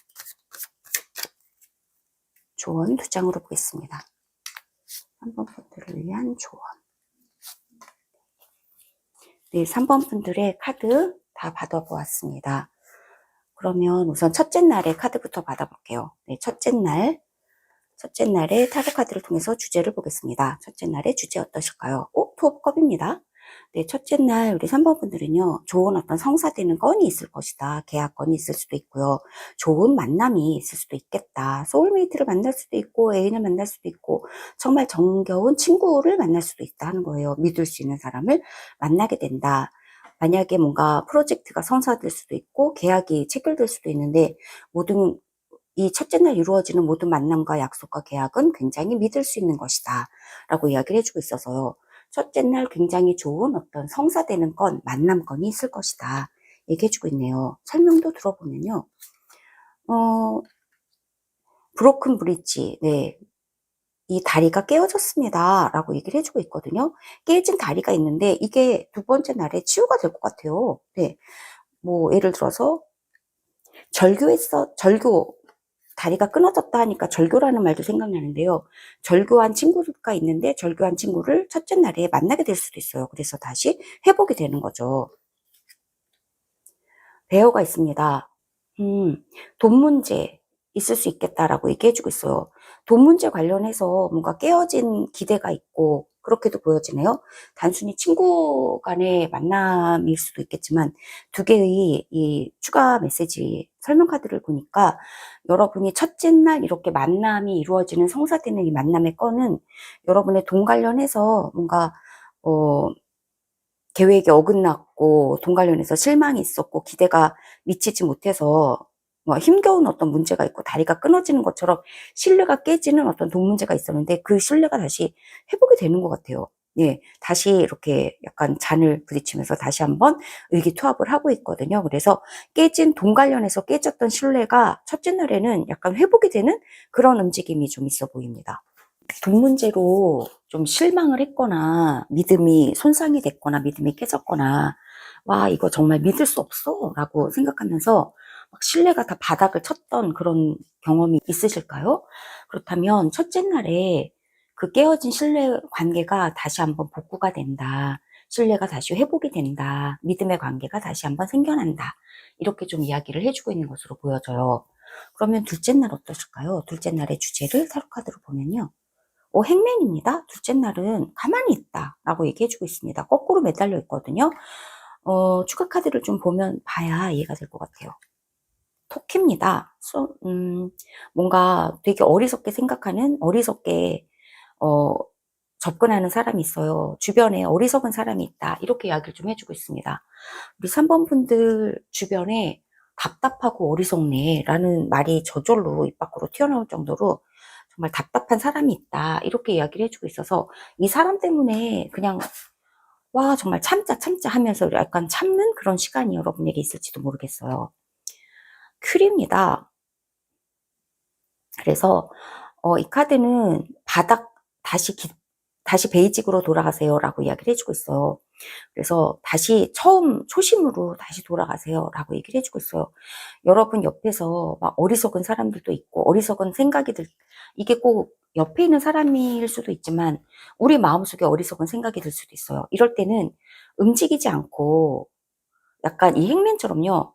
조언 2장으로 보겠습니다. 3번 분들을 위한 조언. 네, 3번 분들의 카드 다 받아보았습니다. 그러면 우선 첫째 날의 카드부터 받아볼게요. 네, 첫째 날의 타로 카드를 통해서 주제를 보겠습니다. 첫째 날의 주제 어떠실까요? 투 오브 컵입니다. 네, 첫째 날 우리 3번 분들은요, 좋은 어떤 성사되는 건이 있을 것이다. 계약건이 있을 수도 있고요. 좋은 만남이 있을 수도 있겠다. 소울메이트를 만날 수도 있고, 애인을 만날 수도 있고, 정말 정겨운 친구를 만날 수도 있다 하는 거예요. 믿을 수 있는 사람을 만나게 된다. 만약에 뭔가 프로젝트가 성사될 수도 있고, 계약이 체결될 수도 있는데, 이 첫째 날 이루어지는 모든 만남과 약속과 계약은 굉장히 믿을 수 있는 것이다 라고 이야기를 해주고 있어서요. 첫째 날 굉장히 좋은 어떤 성사되는 건, 만남건이 있을 것이다 얘기해주고 있네요. 설명도 들어보면요. 브로큰 브릿지, 네, 이 다리가 깨어졌습니다 라고 얘기를 해주고 있거든요. 깨진 다리가 있는데 이게 두 번째 날에 치유가 될 것 같아요. 네, 뭐 예를 들어서 절교, 다리가 끊어졌다 하니까 절교라는 말도 생각나는데요. 절교한 친구가 있는데 절교한 친구를 첫째 날에 만나게 될 수도 있어요. 그래서 다시 회복이 되는 거죠. 배어가 있습니다. 돈 문제 있을 수 있겠다라고 얘기해주고 있어요. 돈 문제 관련해서 뭔가 깨어진 기대가 있고 그렇게도 보여지네요. 단순히 친구 간의 만남일 수도 있겠지만 2개의 이 추가 메시지 설명 카드를 보니까 여러분이 첫째 날 이렇게 만남이 이루어지는 성사되는 이 만남의 건은 여러분의 돈 관련해서 뭔가 계획이 어긋났고 돈 관련해서 실망이 있었고 기대가 미치지 못해서 뭐 힘겨운 어떤 문제가 있고 다리가 끊어지는 것처럼 신뢰가 깨지는 어떤 돈 문제가 있었는데 그 신뢰가 다시 회복이 되는 것 같아요. 예, 다시 이렇게 약간 잔을 부딪히면서 다시 한번 의기투합을 하고 있거든요. 그래서 깨진 돈 관련해서 깨졌던 신뢰가 첫째 날에는 약간 회복이 되는 그런 움직임이 좀 있어 보입니다. 돈 문제로 좀 실망을 했거나 믿음이 손상이 됐거나 믿음이 깨졌거나 와 이거 정말 믿을 수 없어 라고 생각하면서 막 신뢰가 다 바닥을 쳤던 그런 경험이 있으실까요? 그렇다면 첫째 날에 그 깨어진 신뢰 관계가 다시 한번 복구가 된다. 신뢰가 다시 회복이 된다. 믿음의 관계가 다시 한번 생겨난다. 이렇게 좀 이야기를 해주고 있는 것으로 보여져요. 그러면 둘째 날 어떠실까요? 둘째 날의 주제를 타로 카드로 보면요. 행맨입니다. 둘째 날은 가만히 있다 라고 얘기해주고 있습니다. 거꾸로 매달려 있거든요. 추가 카드를 좀 봐야 이해가 될 것 같아요. 토끼입니다. 뭔가 되게 어리석게 생각하는, 어리석게 접근하는 사람이 있어요. 주변에 어리석은 사람이 있다. 이렇게 이야기를 좀 해주고 있습니다. 우리 3번 분들 주변에 답답하고 어리석네 라는 말이 저절로 입 밖으로 튀어나올 정도로 정말 답답한 사람이 있다. 이렇게 이야기를 해주고 있어서 이 사람 때문에 그냥 와 정말 참자 하면서 약간 참는 그런 시간이 여러분에게 있을지도 모르겠어요. 큐리입니다. 그래서 이 카드는 다시 베이직으로 돌아가세요 라고 이야기를 해주고 있어요. 그래서 다시 초심으로 다시 돌아가세요 라고 얘기를 해주고 있어요. 여러분 옆에서 막 어리석은 사람들도 있고 어리석은 생각이 이게 꼭 옆에 있는 사람일 수도 있지만 우리 마음속에 어리석은 생각이 들 수도 있어요. 이럴 때는 움직이지 않고 약간 이 행맨처럼요.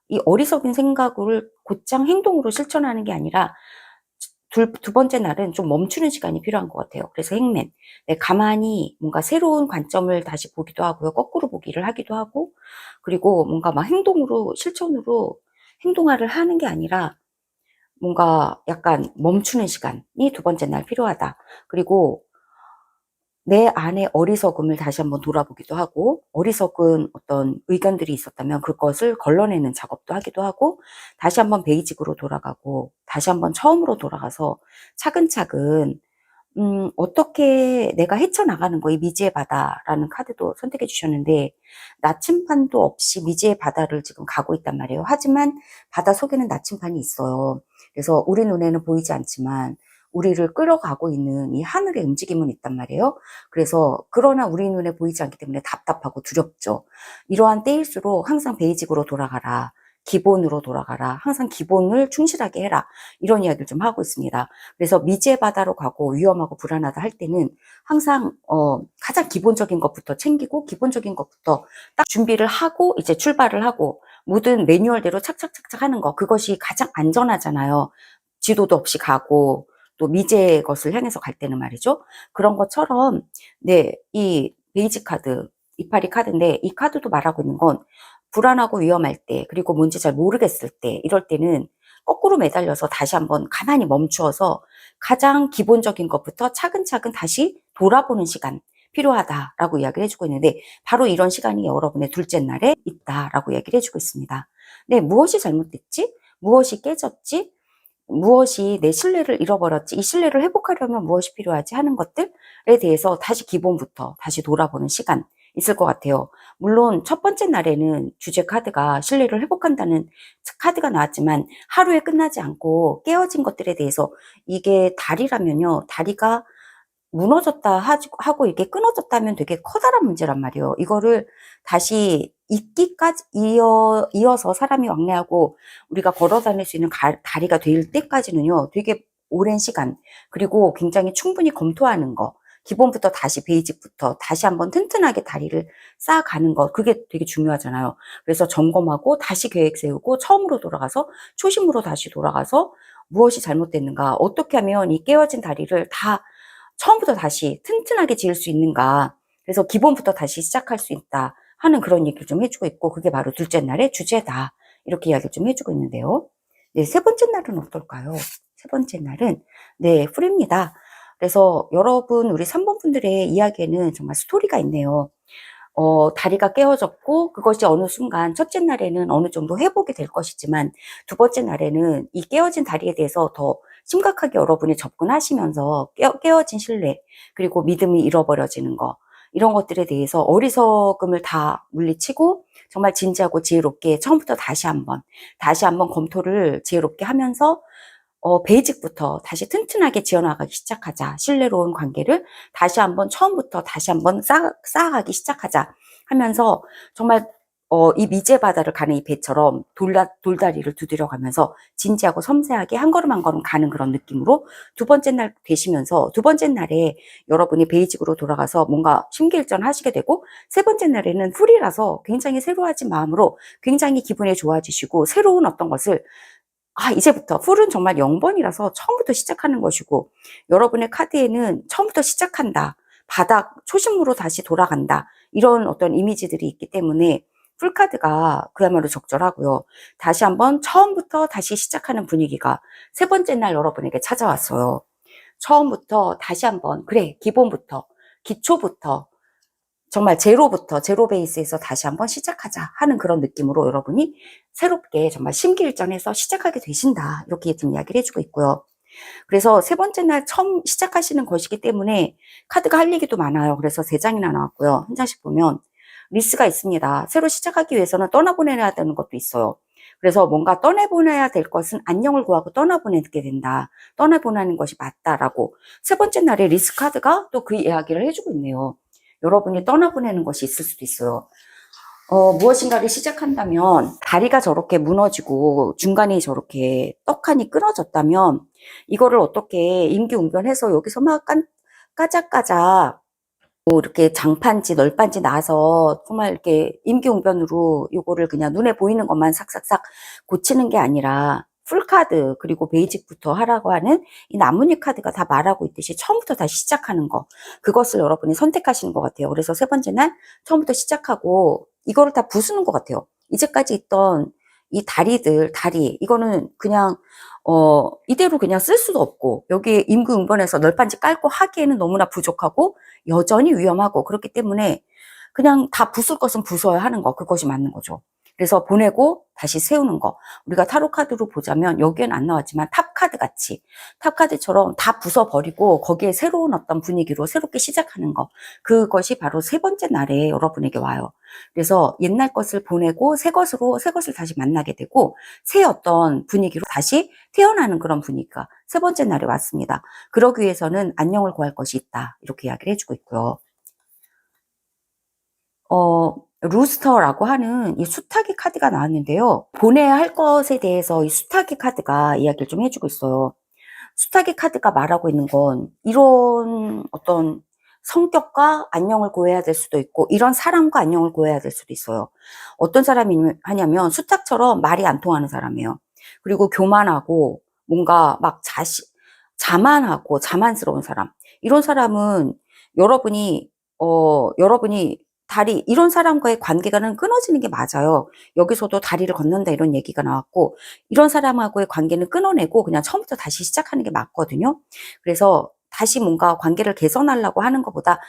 이 어리석은 생각을 곧장 행동으로 실천하는 게 아니라 두 번째 날은 좀 멈추는 시간이 필요한 것 같아요. 그래서 행맨. 네, 가만히 뭔가 새로운 관점을 다시 보기도 하고요. 거꾸로 보기를 하기도 하고, 그리고 뭔가 막 행동으로, 실천으로 행동화를 하는 게 아니라 뭔가 약간 멈추는 시간이 두 번째 날 필요하다. 그리고 내 안의 어리석음을 다시 한번 돌아보기도 하고, 어리석은 어떤 의견들이 있었다면 그것을 걸러내는 작업도 하기도 하고, 다시 한번 베이직으로 돌아가고, 다시 한번 처음으로 돌아가서 차근차근 어떻게 내가 헤쳐나가는 거, 이 미지의 바다라는 카드도 선택해 주셨는데, 나침반도 없이 미지의 바다를 지금 가고 있단 말이에요. 하지만 바다 속에는 나침반이 있어요. 그래서 우리 눈에는 보이지 않지만, 우리를 끌어가고 있는 이 하늘의 움직임은 있단 말이에요. 그래서, 그러나 우리 눈에 보이지 않기 때문에 답답하고 두렵죠. 이러한 때일수록 항상 베이직으로 돌아가라. 기본으로 돌아가라. 항상 기본을 충실하게 해라. 이런 이야기를 좀 하고 있습니다. 그래서 미지의 바다로 가고 위험하고 불안하다 할 때는 항상 가장 기본적인 것부터 챙기고 기본적인 것부터 딱 준비를 하고 이제 출발을 하고 모든 매뉴얼대로 착착착착 하는 거, 그것이 가장 안전하잖아요. 지도도 없이 가고 또 미지의 것을 향해서 갈 때는 말이죠. 그런 것처럼 네, 이 베이지 카드, 이파리 카드인데 이 카드도 말하고 있는 건 불안하고 위험할 때, 그리고 뭔지 잘 모르겠을 때, 이럴 때는 거꾸로 매달려서 다시 한번 가만히 멈추어서 가장 기본적인 것부터 차근차근 다시 돌아보는 시간 필요하다라고 이야기를 해주고 있는데, 바로 이런 시간이 여러분의 둘째 날에 있다라고 이야기를 해주고 있습니다. 네, 무엇이 잘못됐지? 무엇이 깨졌지? 무엇이 내 신뢰를 잃어버렸지? 이 신뢰를 회복하려면 무엇이 필요하지? 하는 것들에 대해서 다시 기본부터 다시 돌아보는 시간 있을 것 같아요. 물론 첫 번째 날에는 주제 카드가 신뢰를 회복한다는 카드가 나왔지만 하루에 끝나지 않고 깨어진 것들에 대해서, 이게 다리라면요, 다리가 무너졌다 하고 이게 끊어졌다면 되게 커다란 문제란 말이에요. 이거를 다시 있기까지 이어서 사람이 왕래하고 우리가 걸어 다닐 수 있는 다리가 될 때까지는요, 되게 오랜 시간, 그리고 굉장히 충분히 검토하는 거, 기본부터 다시 베이직부터 다시 한번 튼튼하게 다리를 쌓아가는 거, 그게 되게 중요하잖아요. 그래서 점검하고 다시 계획 세우고 처음으로 돌아가서 초심으로 다시 돌아가서 무엇이 잘못됐는가, 어떻게 하면 이 깨어진 다리를 다 처음부터 다시 튼튼하게 지을 수 있는가. 그래서 기본부터 다시 시작할 수 있다 하는 그런 얘기를 좀 해주고 있고, 그게 바로 둘째 날의 주제다. 이렇게 이야기를 좀 해주고 있는데요. 네, 세 번째 날은 어떨까요? 세 번째 날은, 네, 풀입니다. 그래서 여러분, 우리 3번 분들의 이야기에는 정말 스토리가 있네요. 다리가 깨어졌고, 그것이 어느 순간, 첫째 날에는 어느 정도 회복이 될 것이지만, 두 번째 날에는 이 깨어진 다리에 대해서 더 심각하게 여러분이 접근하시면서 깨어진 신뢰, 그리고 믿음이 잃어버려지는 거, 이런 것들에 대해서 어리석음을 다 물리치고, 정말 진지하고 지혜롭게 처음부터 다시 한번 검토를 지혜롭게 하면서, 베이직부터 다시 튼튼하게 지어나가기 시작하자. 신뢰로운 관계를 다시 한번 처음부터 다시 한번 쌓아가기 시작하자 하면서, 정말 이 미제 바다를 가는 이 배처럼 돌다리를 두드려가면서 진지하고 섬세하게 한 걸음 한 걸음 가는 그런 느낌으로 두 번째 날 되시면서, 두 번째 날에 여러분이 베이직으로 돌아가서 뭔가 심기일전 하시게 되고, 세 번째 날에는 풀이라서 굉장히 새로워진 마음으로 굉장히 기분이 좋아지시고, 새로운 어떤 것을, 이제부터 풀은 정말 0번이라서 처음부터 시작하는 것이고, 여러분의 카드에는 처음부터 시작한다, 바닥 초심으로 다시 돌아간다, 이런 어떤 이미지들이 있기 때문에 풀카드가 그야말로 적절하고요. 다시 한번 처음부터 다시 시작하는 분위기가 세 번째 날 여러분에게 찾아왔어요. 처음부터 다시 한번, 그래, 기본부터, 기초부터, 정말 제로부터, 제로 베이스에서 다시 한번 시작하자 하는 그런 느낌으로 여러분이 새롭게 정말 심기일전해서 시작하게 되신다, 이렇게 지금 이야기를 해주고 있고요. 그래서 세 번째 날 처음 시작하시는 것이기 때문에 카드가 할 얘기도 많아요. 그래서 3장이나 나왔고요. 한 장씩 보면 리스가 있습니다. 새로 시작하기 위해서는 떠나보내야 되는 것도 있어요. 그래서 뭔가 떠나보내야 될 것은 안녕을 구하고 떠나보내게 된다, 떠나보내는 것이 맞다라고 세 번째 날에 리스 카드가 또 그 이야기를 해주고 있네요. 여러분이 떠나보내는 것이 있을 수도 있어요. 무엇인가를 시작한다면 다리가 저렇게 무너지고 중간에 저렇게 떡하니 끊어졌다면, 이거를 어떻게 임기응변해서 여기서 막 까작까작 뭐 이렇게 장판지, 널빤지 나서 정말 이렇게 임기응변으로 요거를 그냥 눈에 보이는 것만 싹싹싹 고치는 게 아니라 풀카드 그리고 베이직부터 하라고 하는 이 나뭇잎 카드가 다 말하고 있듯이 처음부터 다시 시작하는 거, 그것을 여러분이 선택하시는 것 같아요. 그래서 세 번째 날 처음부터 시작하고 이거를 다 부수는 것 같아요. 이제까지 있던 이 다리 이거는 그냥 이대로 그냥 쓸 수도 없고, 여기에 임기응변해서 널빤지 깔고 하기에는 너무나 부족하고 여전히 위험하고, 그렇기 때문에 그냥 다 부술 것은 부숴야 하는 거, 그것이 맞는 거죠. 그래서 보내고 다시 세우는 거. 우리가 타로 카드로 보자면 여기엔 안 나왔지만 탑 카드 같이, 탑 카드처럼 다 부숴버리고 거기에 새로운 어떤 분위기로 새롭게 시작하는 거, 그것이 바로 세 번째 날에 여러분에게 와요. 그래서 옛날 것을 보내고 새 것을 다시 만나게 되고, 새 어떤 분위기로 다시 태어나는 그런 분위기가 세 번째 날에 왔습니다. 그러기 위해서는 안녕을 구할 것이 있다, 이렇게 이야기를 해주고 있고요. 루스터라고 하는 이 수탉이 카드가 나왔는데요. 보내야 할 것에 대해서 이 수탉이 카드가 이야기를 좀 해주고 있어요. 수탉이 카드가 말하고 있는 건 이런 어떤 성격과 안녕을 구해야 될 수도 있고, 이런 사람과 안녕을 구해야 될 수도 있어요. 어떤 사람이 하냐면 수탉처럼 말이 안 통하는 사람이에요. 그리고 교만하고 뭔가 막 자만하고 자만스러운 사람. 이런 사람은 여러분이 여러분이 이런 사람과의 관계가는 끊어지는 게 맞아요. 여기서도 다리를 건넌다 이런 얘기가 나왔고, 이런 사람하고의 관계는 끊어내고 그냥 처음부터 다시 시작하는 게 맞거든요. 그래서 다시 뭔가 관계를 개선하려고 하는 것보다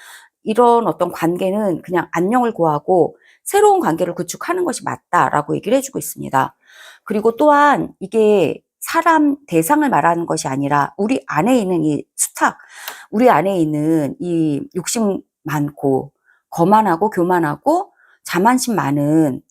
이런 어떤 관계는 그냥 안녕을 구하고 새로운 관계를 구축하는 것이 맞다라고 얘기를 해주고 있습니다. 그리고 또한 이게 사람 대상을 말하는 것이 아니라 우리 안에 있는 이 수탉, 우리 안에 있는 이 욕심 많고 거만하고 교만하고 자만심 많은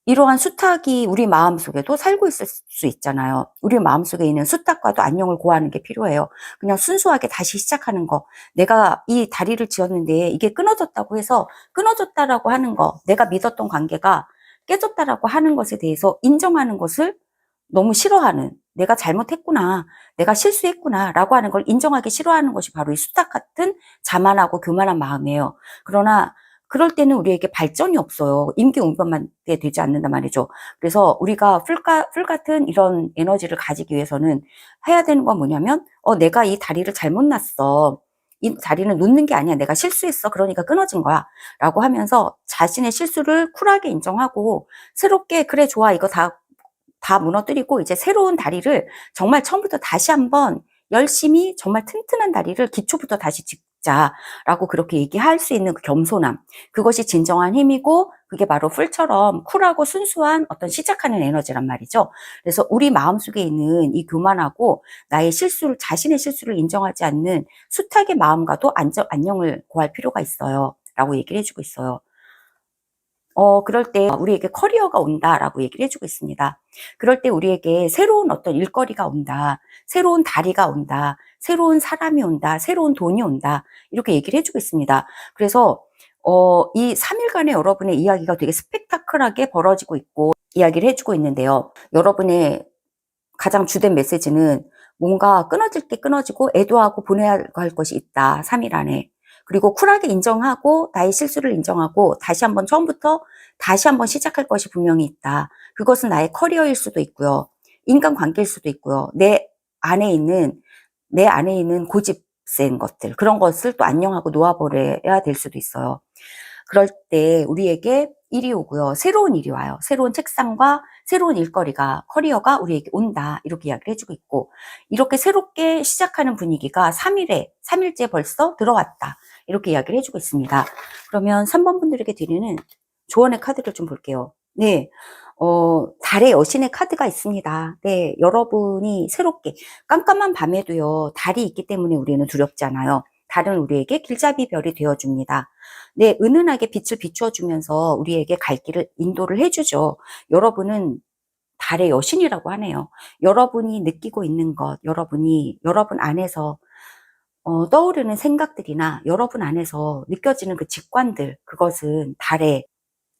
이러한 수탉이 우리 마음속에도 살고 있을 수 있잖아요. 우리 마음속에 있는 수탉과도 안녕을 구하는 게 필요해요. 그냥 순수하게 다시 시작하는 거. 내가 이 다리를 지었는데 이게 끊어졌다고 해서 끊어졌다라고 하는 거, 내가 믿었던 관계가 깨졌다라고 하는 것에 대해서 인정하는 것을 너무 싫어하는, 내가 잘못했구나, 내가 실수했구나 라고 하는 걸 인정하기 싫어하는 것이 바로 이 수탉 같은 자만하고 교만한 마음이에요. 그러나 그럴 때는 우리에게 발전이 없어요. 임기응변만 되지 않는단 말이죠. 그래서 우리가 풀 같은 이런 에너지를 가지기 위해서는 해야 되는 건 뭐냐면, 내가 이 다리를 잘못 놨어, 이 다리는 놓는 게 아니야, 내가 실수했어, 그러니까 끊어진 거야 라고 하면서 자신의 실수를 쿨하게 인정하고 새롭게, 그래 좋아, 이거 다 무너뜨리고 이제 새로운 다리를 정말 처음부터 다시 한번 열심히 정말 튼튼한 다리를 기초부터 다시 짓자라고 그렇게 얘기할 수 있는 그 겸손함, 그것이 진정한 힘이고, 그게 바로 풀처럼 쿨하고 순수한 어떤 시작하는 에너지란 말이죠. 그래서 우리 마음속에 있는 이 교만하고 자신의 실수를 인정하지 않는 수탉의 마음과도 안녕을 구할 필요가 있어요 라고 얘기를 해주고 있어요. 그럴 때 우리에게 커리어가 온다라고 얘기를 해주고 있습니다. 그럴 때 우리에게 새로운 어떤 일거리가 온다, 새로운 다리가 온다, 새로운 사람이 온다, 새로운 돈이 온다, 이렇게 얘기를 해주고 있습니다. 그래서 이 3일간의 여러분의 이야기가 되게 스펙타클하게 벌어지고 있고 이야기를 해주고 있는데요. 여러분의 가장 주된 메시지는 뭔가 끊어질 게 끊어지고 애도하고 보내야 할 것이 있다, 3일 안에. 그리고 쿨하게 인정하고 나의 실수를 인정하고 다시 한번 처음부터 다시 한번 시작할 것이 분명히 있다. 그것은 나의 커리어일 수도 있고요, 인간관계일 수도 있고요, 내 안에 있는 고집센 것들, 그런 것을 또 안녕하고 놓아버려야 될 수도 있어요. 그럴 때 우리에게 일이 오고요, 새로운 일이 와요. 새로운 책상과 새로운 일거리가, 커리어가 우리에게 온다, 이렇게 이야기를 해주고 있고, 이렇게 새롭게 시작하는 분위기가 3일째 벌써 들어왔다, 이렇게 이야기를 해주고 있습니다. 그러면 3번 분들에게 드리는 조언의 카드를 좀 볼게요. 네, 달의 여신의 카드가 있습니다. 네, 여러분이 새롭게, 깜깜한 밤에도요, 달이 있기 때문에 우리는 두렵지 않아요. 달은 우리에게 길잡이 별이 되어줍니다. 네, 은은하게 빛을 비추어주면서 우리에게 갈 길을 인도를 해주죠. 여러분은 달의 여신이라고 하네요. 여러분이 느끼고 있는 것, 여러분 안에서 떠오르는 생각들이나 여러분 안에서 느껴지는 그 직관들, 그것은 달의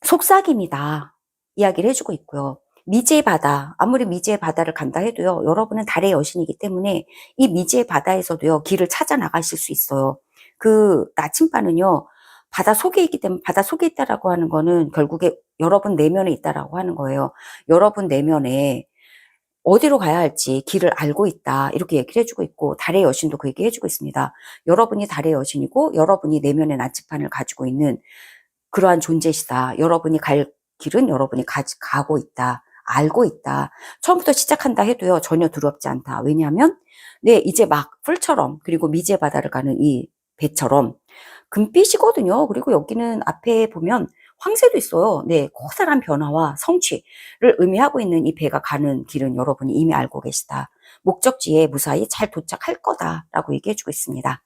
속삭임이다, 이야기를 해주고 있고요. 미지의 바다, 아무리 미지의 바다를 간다 해도요, 여러분은 달의 여신이기 때문에 이 미지의 바다에서도요, 길을 찾아 나가실 수 있어요. 그 나침반은요, 바다 속에 있기 때문에 바다 속에 있다라고 하는 거는 결국에 여러분 내면에 있다라고 하는 거예요. 여러분 내면에 어디로 가야 할지 길을 알고 있다. 이렇게 얘기를 해주고 있고, 달의 여신도 그 얘기 해주고 있습니다. 여러분이 달의 여신이고, 여러분이 내면의 나침반을 가지고 있는 그러한 존재시다. 여러분이 갈 길은 여러분이 가고 있다. 알고 있다. 처음부터 시작한다 해도요, 전혀 두렵지 않다. 왜냐하면, 네, 이제 막 뿔처럼, 그리고 미제 바다를 가는 이 배처럼, 금빛이거든요. 그리고 여기는 앞에 보면 황새도 있어요. 네, 커다란 변화와 성취를 의미하고 있는 이 배가 가는 길은 여러분이 이미 알고 계시다. 목적지에 무사히 잘 도착할 거다라고 얘기해주고 있습니다.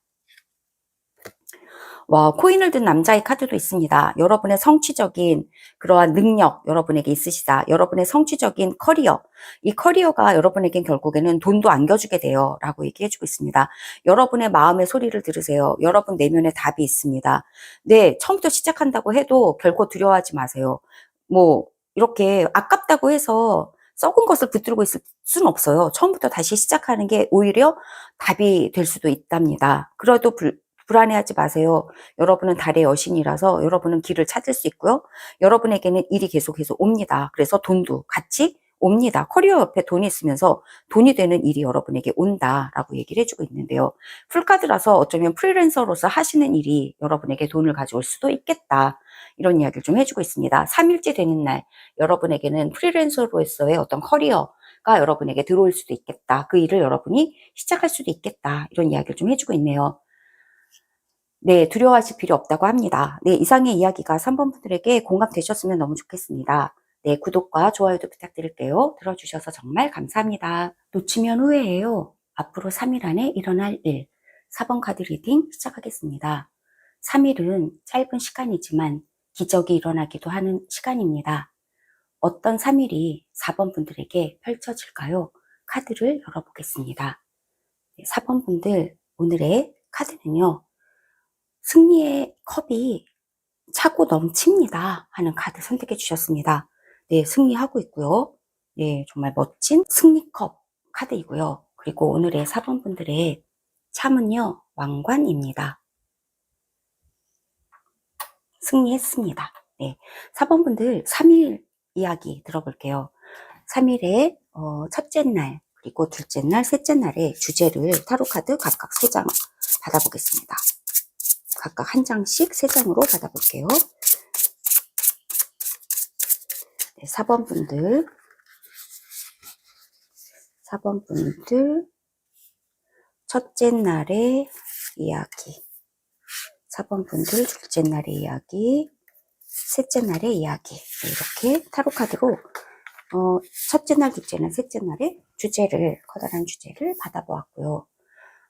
와, 코인을 든 남자의 카드도 있습니다. 여러분의 성취적인 그러한 능력 여러분에게 있으시다. 여러분의 성취적인 커리어, 이 커리어가 여러분에겐 결국에는 돈도 안겨주게 돼요 라고 얘기해주고 있습니다. 여러분의 마음의 소리를 들으세요. 여러분 내면에 답이 있습니다. 네, 처음부터 시작한다고 해도 결코 두려워하지 마세요. 뭐 이렇게 아깝다고 해서 썩은 것을 붙들고 있을 수는 없어요. 처음부터 다시 시작하는 게 오히려 답이 될 수도 있답니다. 그래도 불안해하지 마세요. 여러분은 달의 여신이라서 여러분은 길을 찾을 수 있고요. 여러분에게는 일이 계속해서 옵니다. 그래서 돈도 같이 옵니다. 커리어 옆에 돈이 있으면서 돈이 되는 일이 여러분에게 온다라고 얘기를 해주고 있는데요. 풀카드라서 어쩌면 프리랜서로서 하시는 일이 여러분에게 돈을 가져올 수도 있겠다. 이런 이야기를 좀 해주고 있습니다. 3일째 되는 날 여러분에게는 프리랜서로서의 어떤 커리어가 여러분에게 들어올 수도 있겠다. 그 일을 여러분이 시작할 수도 있겠다. 이런 이야기를 좀 해주고 있네요. 네, 두려워하실 필요 없다고 합니다. 네, 이상의 이야기가 3번 분들에게 공감되셨으면 너무 좋겠습니다. 네, 구독과 좋아요도 부탁드릴게요. 들어주셔서 정말 감사합니다. 놓치면 후회해요. 앞으로 3일 안에 일어날 일. 4번 카드 리딩 시작하겠습니다. 3일은 짧은 시간이지만 기적이 일어나기도 하는 시간입니다. 어떤 3일이 4번 분들에게 펼쳐질까요? 카드를 열어보겠습니다. 4번 분들, 오늘의 카드는요, 승리의 컵이 차고 넘칩니다 하는 카드 선택해 주셨습니다. 네, 승리하고 있고요. 네, 정말 멋진 승리컵 카드이고요. 그리고 오늘의 4번 분들의 참은요, 왕관입니다. 승리했습니다. 네, 4번 분들 3일 이야기 들어볼게요. 3일의 첫째 날, 그리고 둘째 날, 셋째 날의 주제를 타로카드 각각 3장 받아보겠습니다. 각각 한 장씩 3장으로 받아볼게요. 네, 4번 분들, 첫째 날의 이야기, 4번 분들 둘째 날의 이야기, 셋째 날의 이야기. 네, 이렇게 타로카드로 첫째 날, 둘째 날, 셋째 날의 주제를, 커다란 주제를 받아보았고요.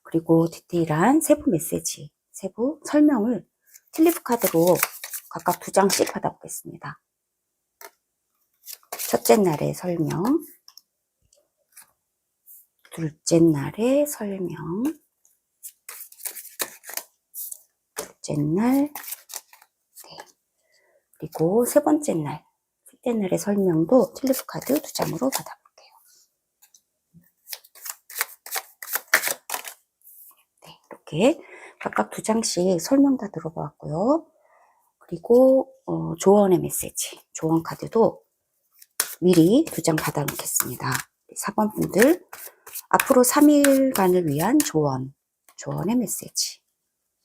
그리고 디테일한 세부 메시지, 세부 설명을 튤립 카드로 각각 2장씩 받아보겠습니다. 첫째 날의 설명, 둘째 날의 설명, 둘째 날, 네. 그리고 세 번째 날, 셋째 날의 설명도 튤립 카드 2장으로 받아볼게요. 네, 이렇게 각각 2장씩 설명 다 들어보았고요. 그리고 조언의 메시지, 조언 카드도 미리 2장 받아놓겠습니다. 4번 분들 앞으로 3일간을 위한 조언의 메시지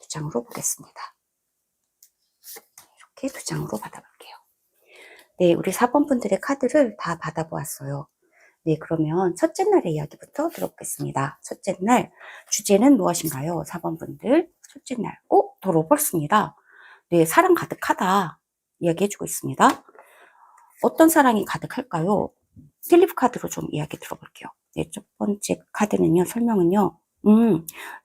2장으로 보겠습니다. 이렇게 2장으로 받아볼게요. 네, 우리 4번 분들의 카드를 다 받아보았어요. 네, 그러면 첫째 날의 이야기부터 들어보겠습니다. 첫째 날 주제는 무엇인가요? 4번 분들 첫째 날, 더 로벌스입니다. 네, 사랑 가득하다 이야기해주고 있습니다. 어떤 사랑이 가득할까요? 튤립 카드로 좀 이야기 들어볼게요. 네, 첫 번째 카드는요, 설명은요,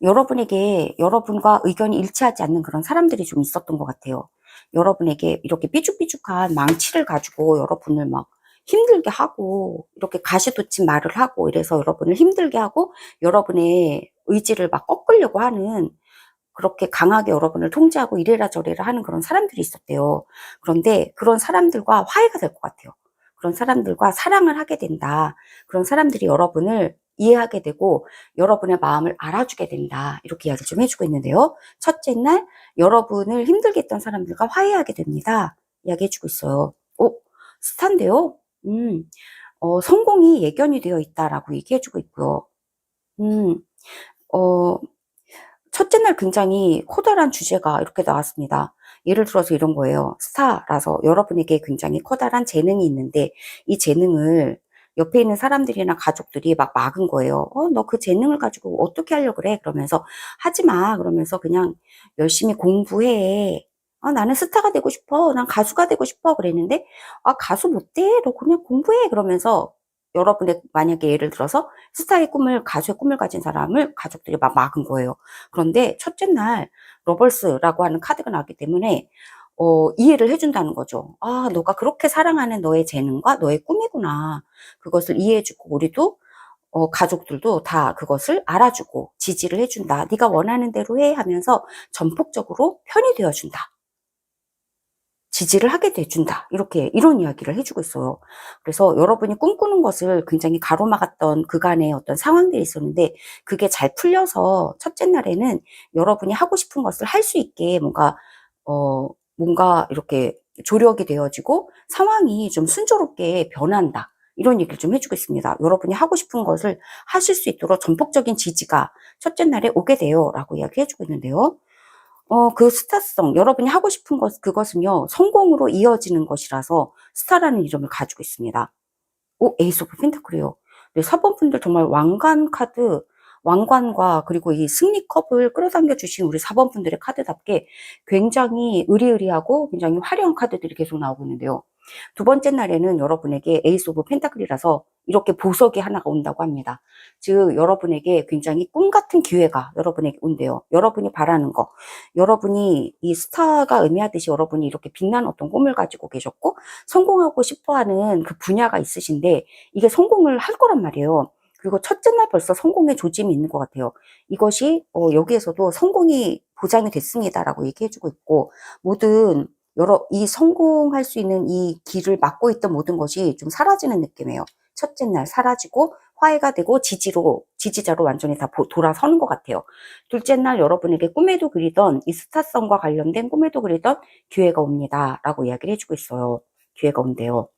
여러분에게 여러분과 의견이 일치하지 않는 그런 사람들이 좀 있었던 것 같아요. 여러분에게 이렇게 삐죽삐죽한 망치를 가지고 여러분을 막 힘들게 하고 이렇게 가시돋친 말을 하고 이래서 여러분을 힘들게 하고 여러분의 의지를 막 꺾으려고 하는, 그렇게 강하게 여러분을 통제하고 이래라 저래라 하는 그런 사람들이 있었대요. 그런데 그런 사람들과 화해가 될 것 같아요. 그런 사람들과 사랑을 하게 된다. 그런 사람들이 여러분을 이해하게 되고 여러분의 마음을 알아주게 된다. 이렇게 이야기를 좀 해주고 있는데요. 첫째 날 여러분을 힘들게 했던 사람들과 화해하게 됩니다. 이야기해주고 있어요. 스타인데요. 성공이 예견이 되어 있다라고 얘기해주고 있고요. 음, 어, 첫째 날 굉장히 커다란 주제가 이렇게 나왔습니다. 예를 들어서 이런 거예요. 스타라서 여러분에게 굉장히 커다란 재능이 있는데 이 재능을 옆에 있는 사람들이나 가족들이 막 막은 거예요. 너 그 재능을 가지고 어떻게 하려고 그래? 그러면서 하지 마. 그러면서 그냥 열심히 공부해. 나는 스타가 되고 싶어. 난 가수가 되고 싶어. 그랬는데 가수 못 돼. 너 그냥 공부해. 그러면서 여러분의 만약에 예를 들어서 스타의 꿈을 가수의 꿈을 가진 사람을 가족들이 막 막은 거예요. 그런데 첫째 날 러벌스라고 하는 카드가 나왔기 때문에 이해를 해준다는 거죠. 너가 그렇게 사랑하는 너의 재능과 너의 꿈이구나. 그것을 이해해주고 우리도 가족들도 다 그것을 알아주고 지지를 해준다. 네가 원하는 대로 해 하면서 전폭적으로 편이 되어준다. 지지를 하게 돼준다. 이런 이야기를 해주고 있어요. 그래서 여러분이 꿈꾸는 것을 굉장히 가로막았던 그간의 어떤 상황들이 있었는데 그게 잘 풀려서 첫째 날에는 여러분이 하고 싶은 것을 할 수 있게 뭔가 이렇게 조력이 되어지고 상황이 좀 순조롭게 변한다. 이런 얘기를 좀 해주고 있습니다. 여러분이 하고 싶은 것을 하실 수 있도록 전폭적인 지지가 첫째 날에 오게 돼요. 라고 이야기해주고 있는데요. 그 스타성, 여러분이 하고 싶은 그것은요, 성공으로 이어지는 것이라서 스타라는 이름을 가지고 있습니다. 에이스 오브 펜타클이에요. 네, 4번 분들 정말 왕관 카드, 왕관과 그리고 이 승리컵을 끌어당겨 주신 우리 4번 분들의 카드답게 굉장히 의리의리하고 굉장히 화려한 카드들이 계속 나오고 있는데요. 두 번째 날에는 여러분에게 에이스 오브 펜타클이라서 이렇게 보석이 하나가 온다고 합니다. 즉 여러분에게 굉장히 꿈 같은 기회가 여러분에게 온대요. 여러분이 바라는 거, 여러분이 이 스타가 의미하듯이 여러분이 이렇게 빛나는 어떤 꿈을 가지고 계셨고 성공하고 싶어하는 그 분야가 있으신데 이게 성공을 할 거란 말이에요. 그리고 첫째 날 벌써 성공의 조짐이 있는 것 같아요. 이것이 여기에서도 성공이 보장이 됐습니다라고 얘기해주고 있고 이 성공할 수 있는 이 길을 막고 있던 모든 것이 좀 사라지는 느낌이에요. 첫째 날 사라지고 화해가 되고 지지자로 완전히 다 돌아서는 것 같아요. 둘째 날 여러분에게 꿈에도 그리던 이 스타성과 관련된 꿈에도 그리던 기회가 옵니다. 라고 이야기를 해주고 있어요. 기회가 온대요.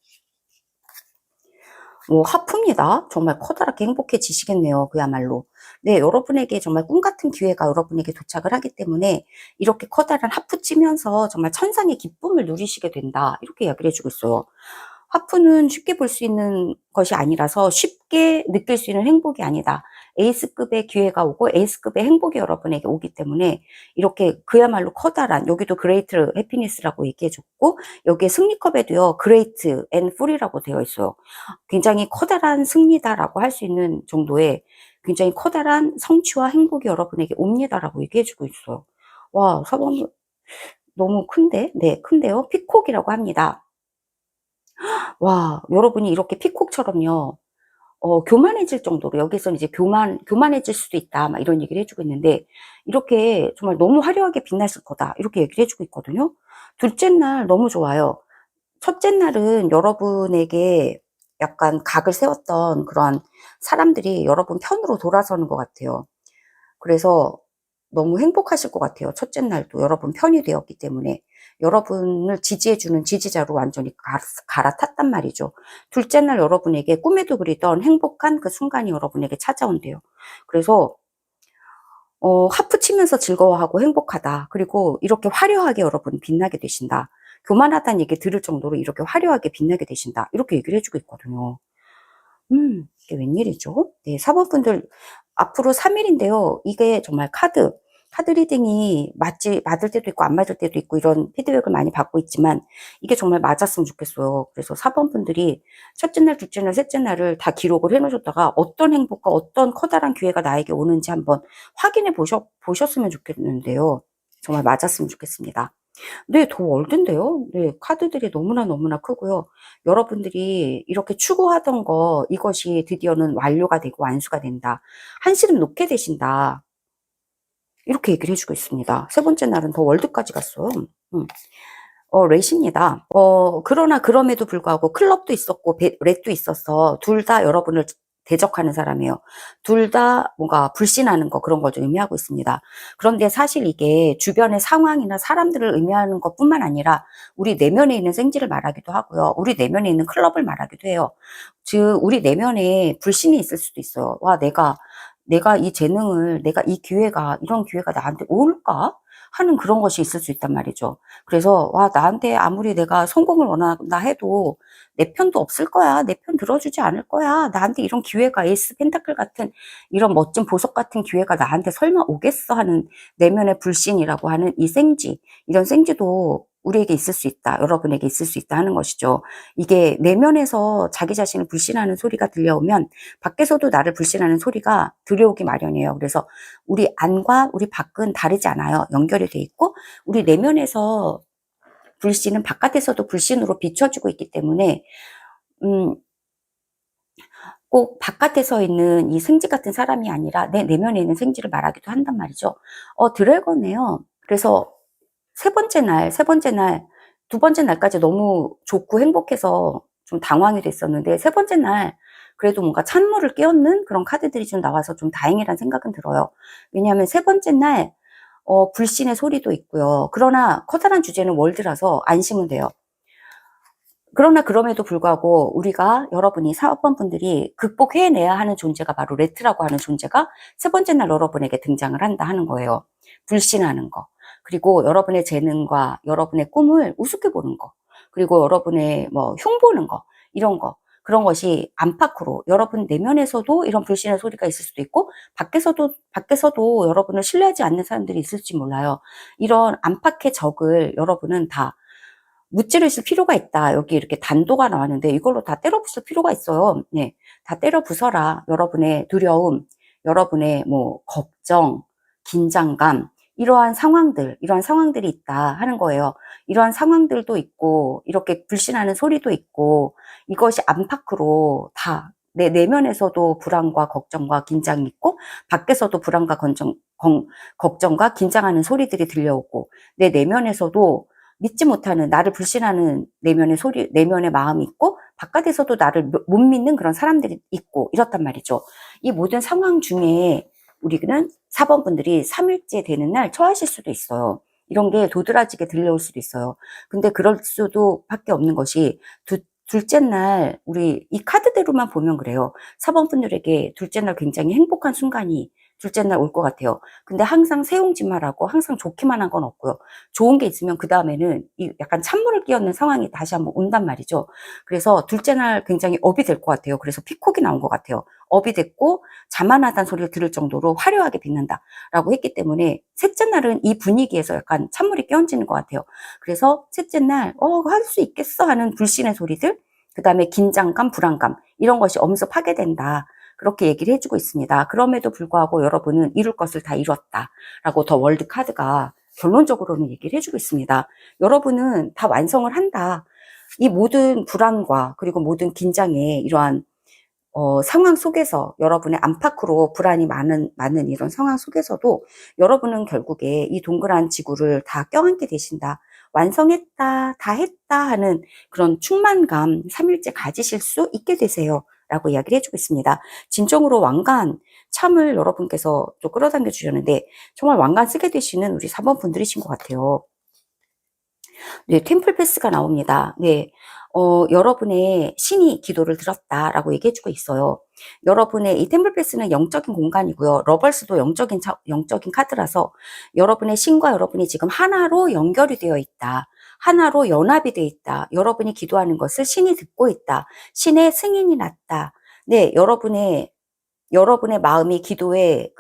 하프입니다. 정말 커다랗게 행복해지시겠네요. 그야말로. 네, 여러분에게 정말 꿈 같은 기회가 여러분에게 도착을 하기 때문에 이렇게 커다란 하프 치면서 정말 천상의 기쁨을 누리시게 된다. 이렇게 이야기를 해주고 있어요. 하프는 쉽게 볼 수 있는 것이 아니라서 쉽게 느낄 수 있는 행복이 아니다. 에이스급의 기회가 오고 에이스급의 행복이 여러분에게 오기 때문에 이렇게 그야말로 커다란 여기도 그레이트 해피니스라고 얘기해줬고 여기에 승리컵에도요 그레이트 앤 풀이라고 되어 있어요. 굉장히 커다란 승리다라고 할 수 있는 정도의 굉장히 커다란 성취와 행복이 여러분에게 옵니다라고 얘기해주고 있어요. 와, 4번 너무 큰데? 네, 큰데요. 피콕이라고 합니다. 와, 여러분이 이렇게 피콕처럼요, 교만해질 정도로, 여기서는 이제 교만해질 수도 있다, 막 이런 얘기를 해주고 있는데, 이렇게 정말 너무 화려하게 빛났을 거다, 이렇게 얘기를 해주고 있거든요. 둘째 날 너무 좋아요. 첫째 날은 여러분에게 약간 각을 세웠던 그런 사람들이 여러분 편으로 돌아서는 것 같아요. 그래서 너무 행복하실 것 같아요. 첫째 날도 여러분 편이 되었기 때문에 여러분을 지지해주는 지지자로 완전히 갈아탔단 말이죠. 둘째 날 여러분에게 꿈에도 그리던 행복한 그 순간이 여러분에게 찾아온대요. 그래서 하프 치면서 즐거워하고 행복하다. 그리고 이렇게 화려하게 여러분 빛나게 되신다. 교만하다는 얘기 들을 정도로 이렇게 화려하게 빛나게 되신다. 이렇게 얘기를 해주고 있거든요. 이게 웬일이죠? 네, 4번 분들 앞으로 3일인데요. 이게 정말 카드 리딩이 맞을 때도 있고 안 맞을 때도 있고 이런 피드백을 많이 받고 있지만 이게 정말 맞았으면 좋겠어요. 그래서 4번 분들이 첫째 날, 둘째 날, 셋째 날을 다 기록을 해 놓으셨다가 어떤 행복과 어떤 커다란 기회가 나에게 오는지 한번 확인해 보셨으면 좋겠는데요. 정말 맞았으면 좋겠습니다. 네, 더 월드인데요. 네, 카드들이 너무나 크고요. 여러분들이 이렇게 추구하던 이것이 드디어는 완료가 되고 완수가 된다. 한시름 놓게 되신다. 이렇게 얘기를 해주고 있습니다. 세 번째 날은 더 월드까지 갔어요. 렛입니다. 그러나 그럼에도 불구하고 클럽도 있었고 렛도 있었어. 둘 다 여러분을 대적하는 사람이에요. 둘 다 뭔가 불신하는 거 그런 걸 좀 의미하고 있습니다. 그런데 사실 이게 주변의 상황이나 사람들을 의미하는 것뿐만 아니라 우리 내면에 있는 생지를 말하기도 하고요. 우리 내면에 있는 클럽을 말하기도 해요. 즉 우리 내면에 불신이 있을 수도 있어요. 와, 내가 이 재능을, 내가 이 기회가, 이런 기회가 나한테 올까? 하는 그런 것이 있을 수 있단 말이죠. 그래서 와, 나한테 아무리 내가 성공을 원한다 해도 내 편도 없을 거야. 내 편 들어주지 않을 거야. 나한테 이런 기회가, 에이스 펜타클 같은 이런 멋진 보석 같은 기회가 나한테 설마 오겠어 하는 내면의 불신이라고 하는 이 생지, 이런 생지도 우리에게 있을 수 있다. 여러분에게 있을 수 있다 하는 것이죠. 이게 내면에서 자기 자신을 불신하는 소리가 들려오면 밖에서도 나를 불신하는 소리가 들려오기 마련이에요. 그래서 우리 안과 우리 밖은 다르지 않아요. 연결이 돼 있고 우리 내면에서 불신은 바깥에서도 불신으로 비춰지고 있기 때문에 꼭 바깥에서 있는 이 생지 같은 사람이 아니라 내 내면에 있는 생지를 말하기도 한단 말이죠. 드래곤이에요. 그래서 세 번째 날, 두 번째 날까지 너무 좋고 행복해서 좀 당황이 됐었는데 세 번째 날 그래도 뭔가 찬물을 끼얹는 그런 카드들이 좀 나와서 좀 다행이라는 생각은 들어요. 왜냐하면 세 번째 날 불신의 소리도 있고요. 그러나 커다란 주제는 월드라서 안심은 돼요. 그러나 그럼에도 불구하고 우리가 여러분이 사업원분들이 극복해내야 하는 존재가 바로 레트라고 하는 존재가 세 번째 날 여러분에게 등장을 한다 하는 거예요. 불신하는 거. 그리고 여러분의 재능과 여러분의 꿈을 우습게 보는 거. 그리고 여러분의 뭐 흉보는 거. 이런 거. 그런 것이 안팎으로 여러분 내면에서도 이런 불신의 소리가 있을 수도 있고 밖에서도 여러분을 신뢰하지 않는 사람들이 있을지 몰라요. 이런 안팎의 적을 여러분은 다 무찌르실 필요가 있다. 여기 이렇게 단도가 나왔는데 이걸로 다 때려 부술 필요가 있어요. 네, 다 때려 부숴라. 여러분의 두려움, 여러분의 뭐 걱정, 긴장감, 이러한 상황들이 있다 하는 거예요. 이러한 상황들도 있고 이렇게 불신하는 소리도 있고 이것이 안팎으로 다 내 내면에서도 불안과 걱정과 긴장이 있고 밖에서도 불안과 걱정과 긴장하는 소리들이 들려오고 내 내면에서도 믿지 못하는 나를 불신하는 내면의 마음이 있고 바깥에서도 나를 못 믿는 그런 사람들이 있고 이렇단 말이죠. 이 모든 상황 중에 우리는 4번 분들이 3일째 되는 날 처하실 수도 있어요. 이런 게 도드라지게 들려올 수도 있어요. 근데 그럴 수도 밖에 없는 것이 둘째 날 우리 이 카드대로만 보면 그래요. 4번 분들에게 둘째 날 굉장히 행복한 순간이 둘째 날 올 것 같아요. 근데 항상 새옹지말하고 항상 좋기만 한 건 없고요. 좋은 게 있으면 그 다음에는 약간 찬물을 끼얹는 상황이 다시 한번 온단 말이죠. 그래서 둘째 날 굉장히 업이 될 것 같아요. 그래서 피콕이 나온 것 같아요. 업이 됐고 자만하다는 소리를 들을 정도로 화려하게 빛난다라고 했기 때문에 셋째 날은 이 분위기에서 약간 찬물이 끼얹지는 것 같아요. 그래서 셋째 날 할 수 있겠어 하는 불신의 소리들, 그 다음에 긴장감, 불안감 이런 것이 엄습하게 된다. 그렇게 얘기를 해주고 있습니다. 그럼에도 불구하고 여러분은 이룰 것을 다 이뤘다라고 더 월드 카드가 결론적으로는 얘기를 해주고 있습니다. 여러분은 다 완성을 한다. 이 모든 불안과 그리고 모든 긴장의 이러한 상황 속에서 여러분의 안팎으로 불안이 많은 이런 상황 속에서도 여러분은 결국에 이 동그란 지구를 다 껴안게 되신다. 완성했다, 다 했다 하는 그런 충만감 3일째 가지실 수 있게 되세요. 라고 이야기를 해주고 있습니다. 진정으로 왕관, 참을 여러분께서 또 끌어당겨 주셨는데 정말 왕관 쓰게 되시는 우리 4번 분들이신 것 같아요. 네, 템플 패스가 나옵니다. 네, 여러분의 신이 기도를 들었다라고 얘기해주고 있어요. 여러분의 이 템플 패스는 영적인 공간이고요. 러벌스도 영적인 카드라서 여러분의 신과 여러분이 지금 하나로 연결이 되어 있다. 하나로 연합이 되어 있다. 여러분이 기도하는 것을 신이 듣고 있다. 신의 승인이 났다. 네, 여러분의 마음이 기도의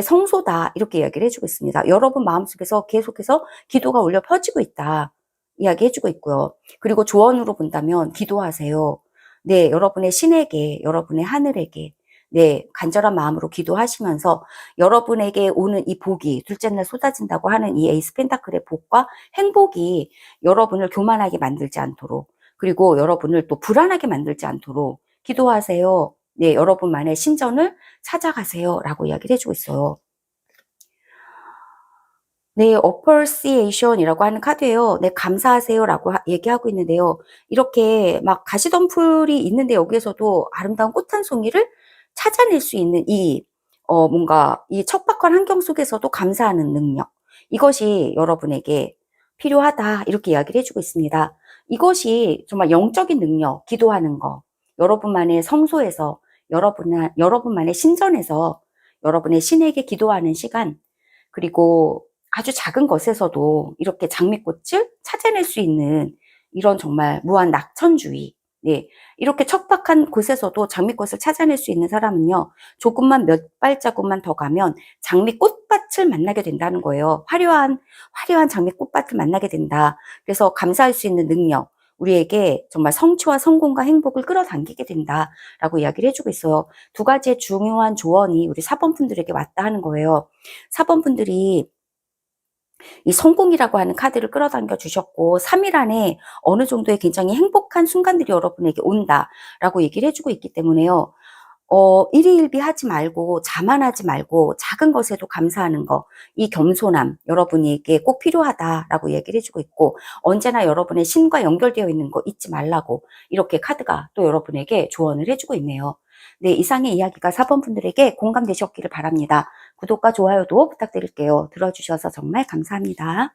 성소다. 이렇게 이야기를 해주고 있습니다. 여러분 마음속에서 계속해서 기도가 울려 퍼지고 있다. 이야기 해주고 있고요. 그리고 조언으로 본다면 기도하세요. 네, 여러분의 신에게, 여러분의 하늘에게, 네, 간절한 마음으로 기도하시면서 여러분에게 오는 이 복이, 둘째 날 쏟아진다고 하는 이 에이스 펜타클의 복과 행복이 여러분을 교만하게 만들지 않도록, 그리고 여러분을 또 불안하게 만들지 않도록 기도하세요. 네, 여러분만의 신전을 찾아가세요. 라고 이야기를 해주고 있어요. 네, appreciation이라고 하는 카드예요. 네, 감사하세요라고 얘기하고 있는데요. 이렇게 막 가시덤불이 있는데 여기에서도 아름다운 꽃 한 송이를 찾아낼 수 있는 뭔가 이 척박한 환경 속에서도 감사하는 능력. 이것이 여러분에게 필요하다. 이렇게 이야기를 해주고 있습니다. 이것이 정말 영적인 능력, 기도하는 거. 여러분만의 성소에서, 여러분만의 신전에서 여러분의 신에게 기도하는 시간, 그리고 아주 작은 것에서도 이렇게 장미꽃을 찾아낼 수 있는 이런 정말 무한 낙천주의. 네. 이렇게 척박한 곳에서도 장미꽃을 찾아낼 수 있는 사람은요, 조금만 몇 발자국만 더 가면 장미꽃밭을 만나게 된다는 거예요. 화려한 장미꽃밭을 만나게 된다. 그래서 감사할 수 있는 능력, 우리에게 정말 성취와 성공과 행복을 끌어당기게 된다라고 이야기를 해주고 있어요. 두 가지의 중요한 조언이 우리 4번 분들에게 왔다 하는 거예요. 4번 분들이 이 성공이라고 하는 카드를 끌어당겨 주셨고 3일 안에 어느 정도의 굉장히 행복한 순간들이 여러분에게 온다라고 얘기를 해주고 있기 때문에요. 일희일비 하지 말고 자만하지 말고 작은 것에도 감사하는 거, 이 겸손함 여러분에게 꼭 필요하다라고 얘기를 해주고 있고 언제나 여러분의 신과 연결되어 있는 거 잊지 말라고 이렇게 카드가 또 여러분에게 조언을 해주고 있네요. 네, 이상의 이야기가 4번 분들에게 공감되셨기를 바랍니다. 구독과 좋아요도 부탁드릴게요. 들어주셔서 정말 감사합니다.